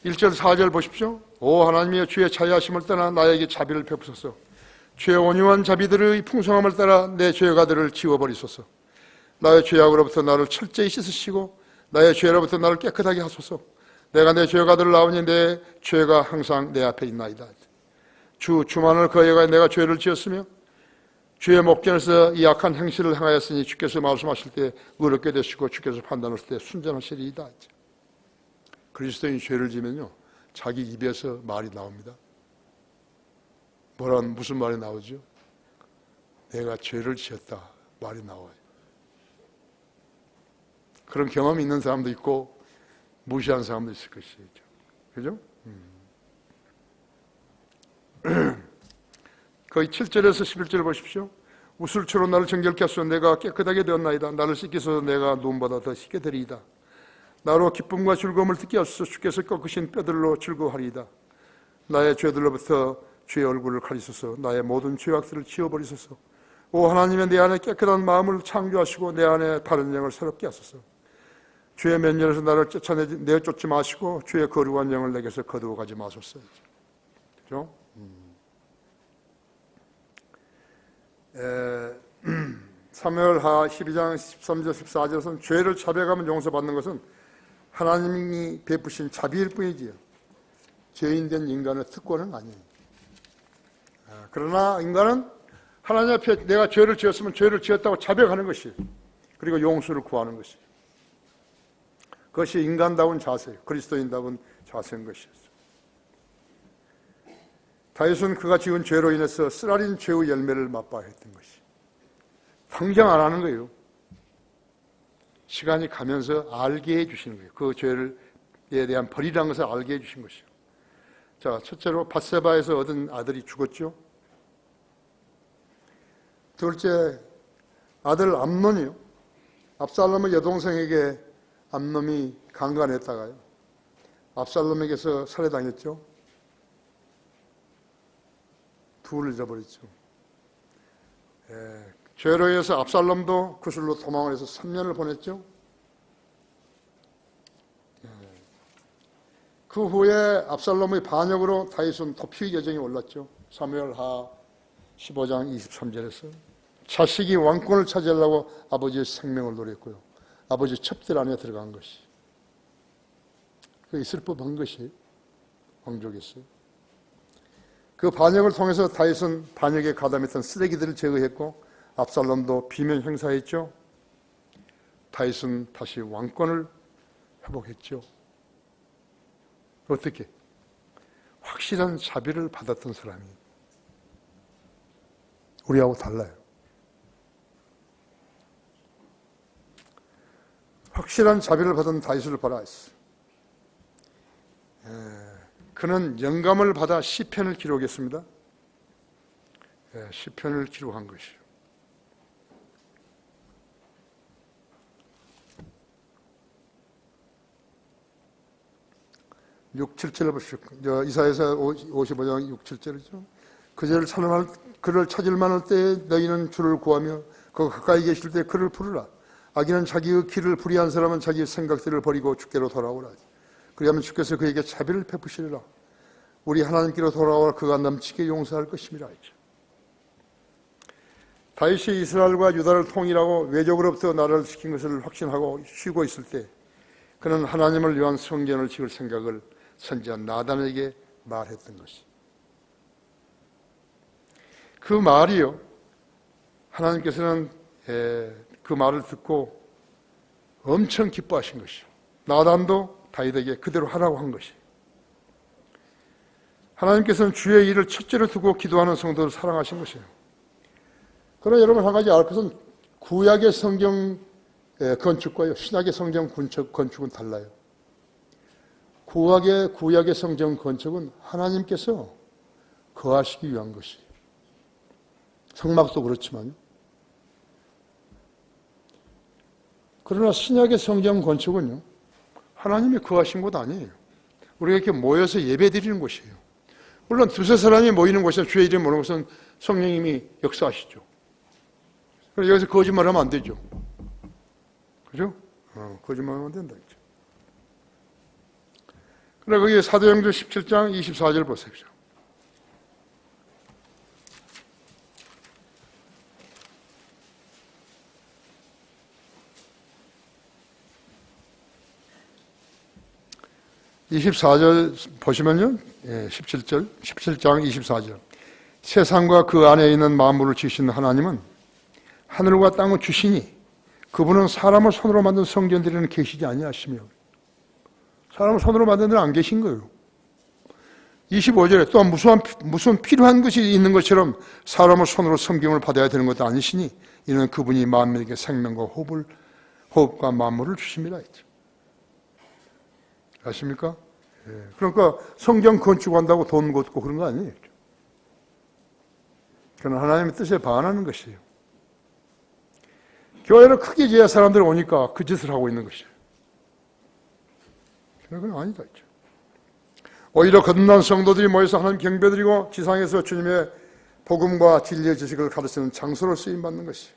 1절 4절 보십시오. 오 하나님이여 주의 자애하심을 떠나 나에게 자비를 베푸소서. 주의 온유한 자비들의 풍성함을 따라 내 죄가들을 지워버리소서. 나의 죄악으로부터 나를 철저히 씻으시고 나의 죄로부터 나를 깨끗하게 하소서. 내가 내 죄가들을 나오니 내 죄가 항상 내 앞에 있나이다. 주만을 거여가 내가 죄를 지었으며 주의 목전에서 이 악한 행실을 행하였으니 주께서 말씀하실 때 의롭게 되시고 주께서 판단하실 때 순전하시리이다. 그리스도인이 죄를 지면요, 자기 입에서 말이 나옵니다. 무슨 말이 나오죠? 내가 죄를 지었다 말이 나와요. 그런 경험이 있는 사람도 있고 무시하는 사람도 있을 것이죠. 그죠? 거의 7절에서 11절 보십시오. 우슬초로 나를 정결케 하소서. 내가 깨끗하게 되었나이다. 나를 씻기소서. 내가 눈보다 더 씻게 되리이다. 나로 기쁨과 즐거움을 듣게 하소서. 주께서 꺾으신 뼈들로 즐거워하리이다. 나의 죄들로부터 주의 얼굴을 가리소서. 나의 모든 죄악들을 지워버리소서. 오 하나님의 내 안에 깨끗한 마음을 창조하시고 내 안에 바른 영을 새롭게 하소서. 주의 면전에서 나를 내쫓지 마시고 주의 거룩한 영을 내게서 거두어 가지 마소서. 그렇죠? 사무엘하 12장 13절 14절에서는 죄를 자백하면 용서받는 것은 하나님이 베푸신 자비일 뿐이지요. 죄인된 인간의 특권은 아니에요. 그러나 인간은 하나님 앞에 내가 죄를 지었으면 죄를 지었다고 자백하는 것이에요. 그리고 용서를 구하는 것이에요. 그것이 인간다운 자세예요. 그리스도인다운 자세인 것이었어요. 다윗은 그가 지은 죄로 인해서 쓰라린 죄의 열매를 맛봐야 했던 것이. 당장 안 하는 거예요. 시간이 가면서 알게 해주시는 거예요. 그 죄에 대한 벌이라는 것을 알게 해주신 것이요. 자, 첫째로 밧세바에서 얻은 아들이 죽었죠. 둘째, 아들 암논이요. 압살롬의 여동생에게 암논이 강간했다가요, 압살롬에게서 살해당했죠. 둘을 잃어버렸죠. 죄로 인해서 압살롬도 구슬로 도망을 해서 3년을 보냈죠. 그 후에 압살롬의 반역으로 다윗은 도피의 여정에 올랐죠. 사무엘하 15장 23절에서 자식이 왕권을 차지하려고 아버지의 생명을 노렸고요, 아버지 첩들 안에 들어간 것이 그 있을 법한 것이 왕족이었어요. 그 반역을 통해서 다윗은 반역에 가담했던 쓰레기들을 제거했고 압살롬도 비명 행사했죠. 다윗은 다시 왕권을 회복했죠. 어떻게? 확실한 자비를 받았던 사람이. 우리하고 달라요. 확실한 자비를 받은 다윗을 보라 했어. 그는 영감을 받아 시편을 기록했습니다. 시편을 기록한 것이요. 육, 7절을 보시죠. 이사야서 55장 6, 7절이죠. 그를 찾을 만할 때에 너희는 주를 구하며 그 가까이 계실 때 그를 부르라. 악인은 자기의 길을 불의한 사람은 자기의 생각들을 버리고 주께로 돌아오라. 그리하면 주께서 그에게 자비를 베푸시리라. 우리 하나님께로 돌아와 그가 넘치게 용서할 것임이라 했죠. 다윗이 이스라엘과 유다를 통일하고 외적으로부터 나라를 지킨 것을 확신하고 쉬고 있을 때 그는 하나님을 위한 성전을 지을 생각을 선지자 나단에게 말했던 것이. 그 말이요, 하나님께서는 그 말을 듣고 엄청 기뻐하신 것이요, 나단도 다윗에게 그대로 하라고 한 것이. 하나님께서는 주의 일을 첫째로 두고 기도하는 성도를 사랑하신 것이에요. 그러나 여러분 한 가지 알 것은 구약의 성경 건축과요, 신약의 성경 건축은 달라요. 구약의 성경 건축은 하나님께서 거하시기 위한 것이에요. 성막도 그렇지만요. 그러나 신약의 성전 건축은요, 하나님이 거하신 곳 아니에요. 우리가 이렇게 모여서 예배 드리는 곳이에요. 물론 두세 사람이 모이는 곳이나 주의 이름 모르는 곳은 성령님이 역사하시죠. 그래서 여기서 거짓말하면 안 되죠. 그죠? 거짓말하면 안 된다. 그래, 거기 사도행전 17장 24절 보십시오. (24절) 보시면요, 17장 24절. 세상과 그 안에 있는 만물을 지으신 하나님은 하늘과 땅을 주시니 그분은 사람을 손으로 만든 성전들에는 계시지 아니하시며, 사람을 손으로 만든 데는 안 계신 거예요. 25절에 또한 무슨 필요한 것이 있는 것처럼 사람을 손으로 섬김을 받아야 되는 것도 아니시니 이는 그분이 만민에게 생명과 호흡과 만물을 주십니다 했죠. 아십니까? 그러니까 성경 건축한다고 돈 걷고 그런 거 아니에요. 그건 하나님의 뜻에 반하는 것이에요. 교회를 크게 지어야 사람들이 오니까 그 짓을 하고 있는 것이에요. 그건 아니다 했죠. 오히려 거듭난 성도들이 모여서 하나님 경배드리고 지상에서 주님의 복음과 진리의 지식을 가르치는 장소로 쓰임받는 것이에요.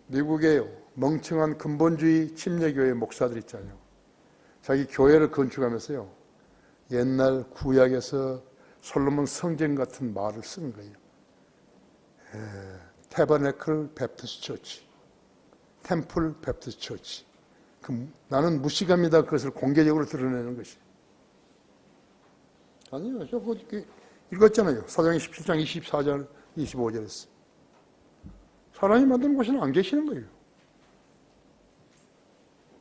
미국의 멍청한 근본주의 침례교회 목사들 있잖아요. 자기 교회를 건축하면서요, 옛날 구약에서 솔로몬 성전 같은 말을 쓰는 거예요. 태버네클 베프티스트 처치, 템플 베프티스트 처치. 나는 무시갑니다. 그것을 공개적으로 드러내는 것이. 아니요, 저 읽었잖아요. 사도행전 17장 24절, 25절에서. 사람이 만드는 곳에는 안 계시는 거예요.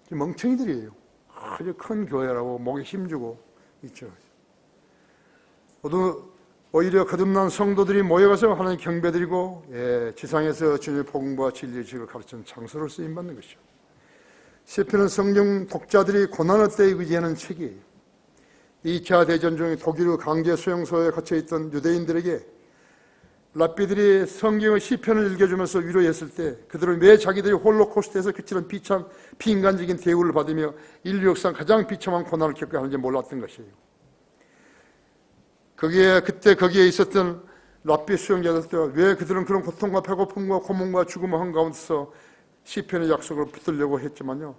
멍청이들이에요. 아주 큰 교회라고 목에 힘주고 있죠. 오히려 거듭난 성도들이 모여가서 하나님 경배드리고 지상에서 주님의 복음과 진리의 지식을 가르치는 장소로 쓰임받는 것이죠. 시편은 성경 독자들이 고난의 때에 의지하는 책이에요. 2차 대전 중에 독일 강제 수용소에 갇혀있던 유대인들에게 랍비들이 성경의 시편을 읽어주면서 위로했을 때 그들은 왜 자기들이 홀로코스트에서 그치는 비인간적인 대우를 받으며 인류 역사상 가장 비참한 고난을 겪어야 하는지 몰랐던 것이에요. 그때 거기에 있었던 랍비 수용자들 왜 그들은 그런 고통과 배고픔과 고문과 죽음의 한가운데서 시편의 약속을 붙들려고 했지만요,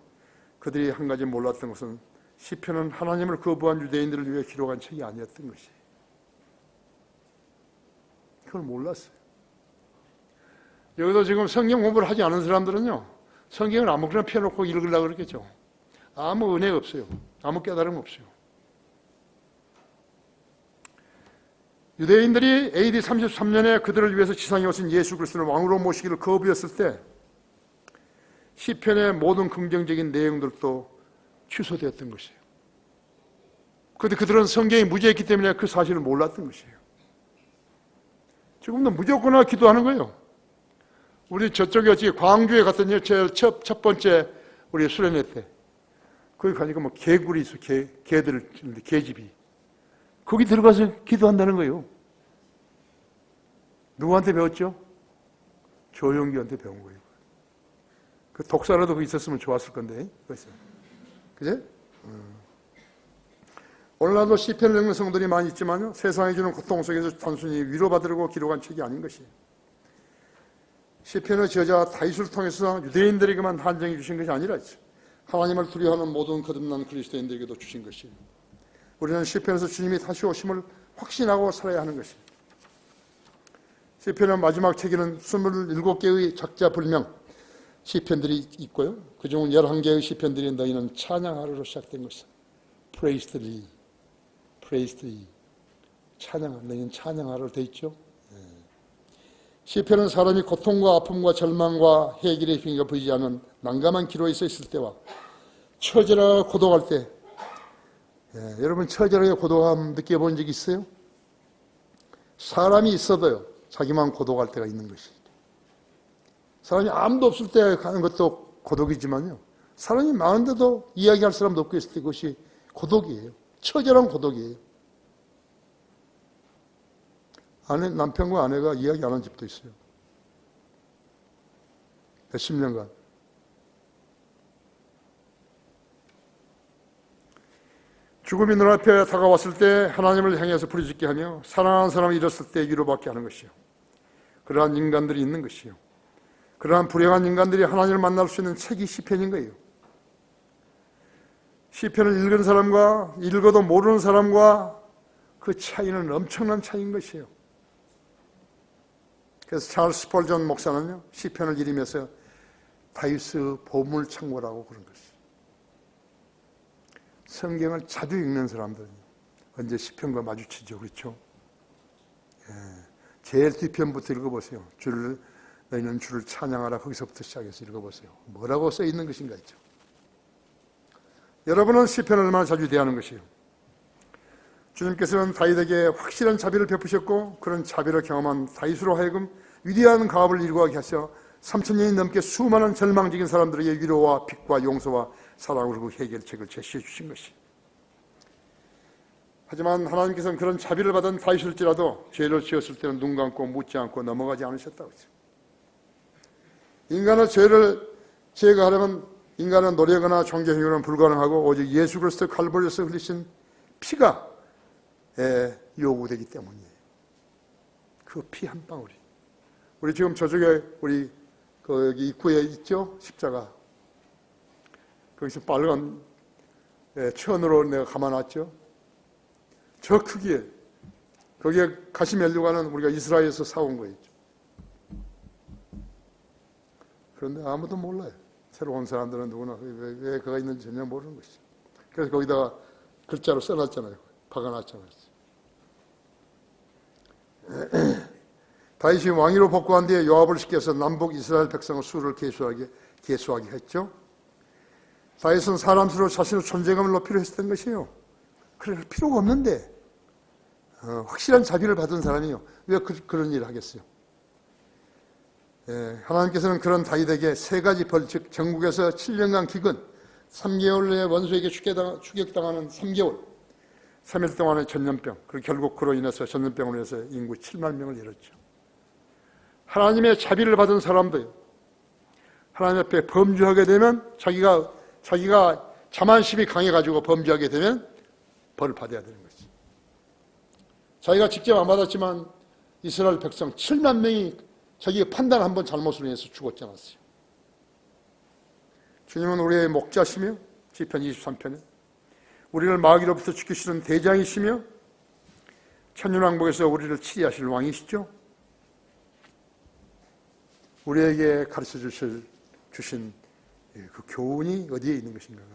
그들이 한 가지 몰랐던 것은 시편은 하나님을 거부한 유대인들을 위해 기록한 책이 아니었던 것이에요. 그걸 몰랐어요. 여기도 지금 성경 공부를 하지 않은 사람들은요, 성경을 아무거나 펴놓고 읽으려고 그러겠죠. 아무 은혜가 없어요. 아무 깨달음 없어요. 유대인들이 AD 33년에 그들을 위해서 지상에 오신 예수 그리스도를 왕으로 모시기를 거부했을 때 시편의 모든 긍정적인 내용들도 취소되었던 것이에요. 그런데 그들은 성경이 무죄했기 때문에 그 사실을 몰랐던 것이에요. 지금도 무조건 기도하는 거예요. 우리 저쪽에 어찌 광주에 갔더니 첫 번째 우리 수련회 때 거기 가니까 뭐 개굴이 있어. 개들을 치는데 개집이. 거기 들어가서 기도한다는 거예요. 누구한테 배웠죠? 조용기한테 배운 거예요. 그 독사라도 거기 있었으면 좋았을 건데. 그제? 오늘날도 시편을 읽는 성들이 많이 있지만요, 세상이 주는 고통 속에서 단순히 위로받으려고 기록한 책이 아닌 것이에요. 시편의 저자 다윗을 통해서 유대인들에게만 한정해 주신 것이 아니라 하나님을 두려워하는 모든 거듭난 그리스도인들에게도 주신 것이에요. 우리는 시편에서 주님이 다시 오심을 확신하고 살아야 하는 것이에요. 시편의 마지막 책에는 27개의 작자 불명 시편들이 있고요, 그중 11개의 시편들이 너희는 찬양하루로 시작된 것이다. Praise thee. Praise thee. 너희는 찬양하루로 되어 있죠. 시편은 사람이 고통과 아픔과 절망과 해결의 힘이 보이지 않는 난감한 기로에 서 있을 때와 처절하게 고독할 때, 여러분 처절하게 고독함 느껴본 적 있어요? 사람이 있어도요, 자기만 고독할 때가 있는 것이죠. 사람이 아무도 없을 때 가는 것도 고독이지만요, 사람이 많은데도 이야기할 사람도 없고 있을 때 그것이 고독이에요. 처절한 고독이에요. 남편과 아내가 이야기 안 한 집도 있어요. 몇십 년간. 죽음이 눈앞에 다가왔을 때 하나님을 향해서 부르짖게 하며 사랑하는 사람이 잃었을 때 위로받게 하는 것이요. 그러한 인간들이 있는 것이요. 그러한 불행한 인간들이 하나님을 만날 수 있는 책이 시편인 거예요. 시편을 읽은 사람과 읽어도 모르는 사람과 그 차이는 엄청난 차이인 것이에요. 그래서 찰스 스펄전 목사는요, 시편을 읽으면서 다윗의 보물창고라고 그런 것이에요. 성경을 자주 읽는 사람들은 언제 시편과 마주치죠, 그렇죠? 예. 제일 뒤편부터 읽어보세요. 너희는 주를 찬양하라. 거기서부터 시작해서 읽어보세요. 뭐라고 써 있는 것인가 있죠. 여러분은 시편을 얼마나 자주 대하는 것이에요. 주님께서는 다윗에게 확실한 자비를 베푸셨고 그런 자비를 경험한 다윗으로 하여금 위대한 가업을 이루게 하셔 3000년이 넘게 수많은 절망적인 사람들에게 위로와 빛과 용서와 사랑으로 그 해결책을 제시해 주신 것이. 하지만 하나님께서는 그런 자비를 받은 다윗일지라도 죄를 지었을 때는 눈 감고 묻지 않고 넘어가지 않으셨다고 했어요. 인간의 죄를 제거하려면 인간은 노력이나 종교행위는 불가능하고 오직 예수 그리스도 칼보리에서 흘리신 피가 요구되기 때문이에요. 그 피 한 방울이. 우리 지금 저쪽에 우리 여기 입구에 있죠? 십자가. 거기서 빨간 천으로 내가 감아놨죠? 저 크기에 거기에 가시멜류가는 우리가 이스라엘에서 사온 거예요. 그런데 아무도 몰라요. 새로운 사람들은 누구나 왜 그가 있는지 전혀 모르는 것이죠. 그래서 거기다가 글자로 써놨잖아요. 박아놨잖아요. 다윗이 왕위로 복구한 뒤에 요압을 시켜서 남북 이스라엘 백성의 수를 계수하게 했죠. 다윗은 사람 수로 자신의 존재감을 높이려 했던 것이에요. 그럴 필요가 없는데 확실한 자비를 받은 사람이요. 왜 그런 일을 하겠어요? 하나님께서는 그런 다윗에게 세 가지 벌, 즉 전국에서 7년간 기근, 3개월 내에 원수에게 추격당하는 3개월, 3일 동안의 전염병, 그리고 결국 그로 인해서 전염병으로 인해서 인구 7만 명을 잃었죠. 하나님의 자비를 받은 사람도요, 하나님 앞에 범죄하게 되면 자기가 자만심이 강해가지고 범죄하게 되면 벌을 받아야 되는 거지. 자기가 직접 안 받았지만 이스라엘 백성 7만 명이 자기의 판단 한번 잘못으로 인해서 죽었지 않았어요. 주님은 우리의 목자시며 시편 23편에 우리를 마귀로부터 지키시는 대장이시며 천년왕국에서 우리를 치리하실 왕이시죠. 우리에게 가르쳐 주신 그 교훈이 어디에 있는 것인가가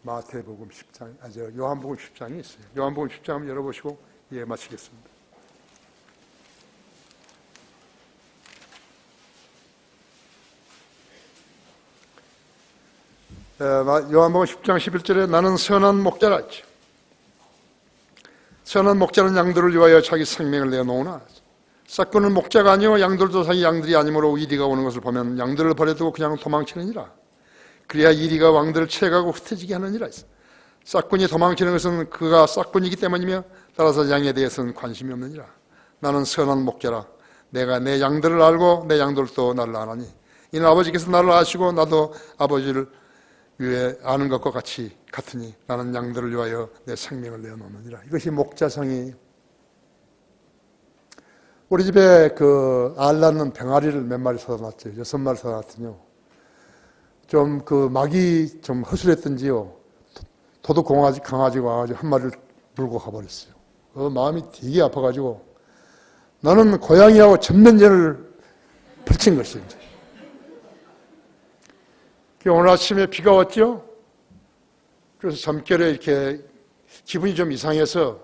마태복음 10장, 요한복음 10장에 있어요. 요한복음 10장 한번 열어보시고 마치겠습니다. 요한복음 10장 11절에 나는 선한 목자라 했죠. 선한 목자는 양들을 위하여 자기 생명을 내놓으나 싹구는 목자가 아니요 양들도 자기 양들이 아니므로 이리가 오는 것을 보면 양들을 버려두고 그냥 도망치느니라. 그래야 이리가 왕들을 채가고 흩어지게 하느니라. 싹군이 도망치는 것은 그가 싹군이기 때문이며 따라서 양에 대해서는 관심이 없느니라. 나는 선한 목자라. 내가 내 양들을 알고 내 양들도 나를 아나니 이는 아버지께서 나를 아시고 나도 아버지를 위해 아는 것과 같으니 나는 양들을 위하여 내 생명을 내어놓느니라. 이것이 목자성이에요. 우리 집에 알 낳는 병아리를 몇 마리 사다 놨죠. 6마리 사다 놨더니요. 좀 막이 좀 허술했던지요. 도둑 강아지가 와가지고 한 마리를 물고 가버렸어요. 마음이 되게 아파가지고 나는 고양이하고 전면전을 펼친 것이에요. 오늘 아침에 비가 왔죠? 그래서 잠결에 이렇게 기분이 좀 이상해서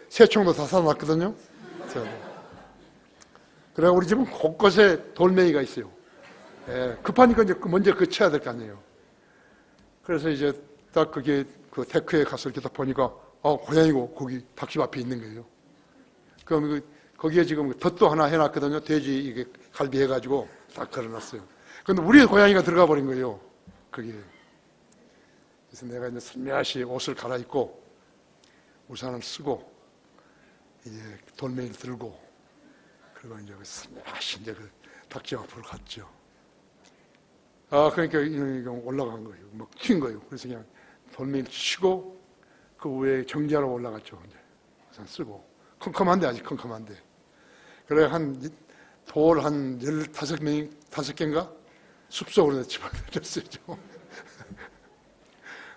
새총도 다 사놨거든요. 그래 우리 집은 곳곳에 돌멩이가 있어요. 급하니까 이제 먼저 쳐야 될 거 아니에요. 그래서 이제 딱 그게 데크에 가서 이렇게 딱 보니까 고양이고 거기 닭집 앞에 있는 거예요. 그럼 거기에 지금 덫도 하나 해놨거든요. 돼지 이게 갈비 해가지고 딱 걸어놨어요. 근데 우리 고양이가 들어가 버린 거예요. 거기에. 그래서 내가 이제 슬며시 옷을 갈아입고 우산을 쓰고 이제 돌멩이를 들고 그리고 이제 이제 그 닭집 앞으로 갔죠. 아, 그러니까 이거 올라간 거예요. 막 튄 거예요. 그래서 그냥 돌멩이 치고 그 위에 정지하러 올라갔죠. 이제 우산 쓰고. 컴컴한데, 아직 컴컴한데. 그래, 돌 한 15명이, 5개인가? 숲속으로 집어넣었어요.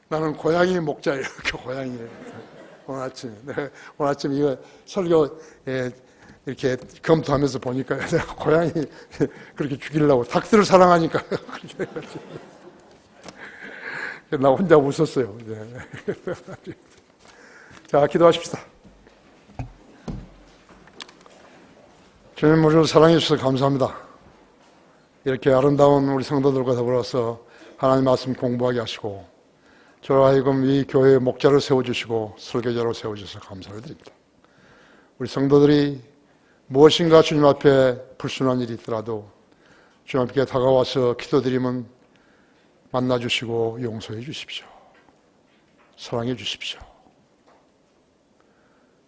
나는 고양이 목자예요. 그 고양이. 오늘 아침 이거 설교, 이렇게 검토하면서 보니까 내가 고양이 그렇게 죽이려고 닭들을 사랑하니까 나 혼자 웃었어요. 자, 기도하십시다. 주님, 우리를 사랑해 주셔서 감사합니다. 이렇게 아름다운 우리 성도들과 더불어서 하나님 말씀 공부하게 하시고 저와 하여금 이 교회의 목자를 세워주시고 설계자로 세워주셔서 감사를 드립니다. 우리 성도들이 무엇인가 주님 앞에 불순한 일이 있더라도 주님 앞에 다가와서 기도드리면 만나주시고 용서해 주십시오. 사랑해 주십시오.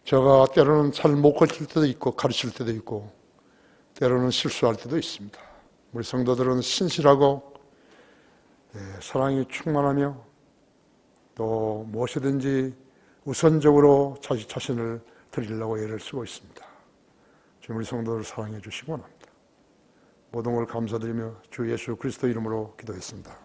제가 때로는 잘 못 가르칠 때도 있고 가르칠 때도 있고 때로는 실수할 때도 있습니다. 우리 성도들은 신실하고 사랑이 충만하며 또 무엇이든지 우선적으로 자기 자신을 드리려고 애를 쓰고 있습니다. 주님, 우리 성도들을 사랑해 주시기 원합니다. 모든 걸 감사드리며 주 예수 그리스도 이름으로 기도했습니다.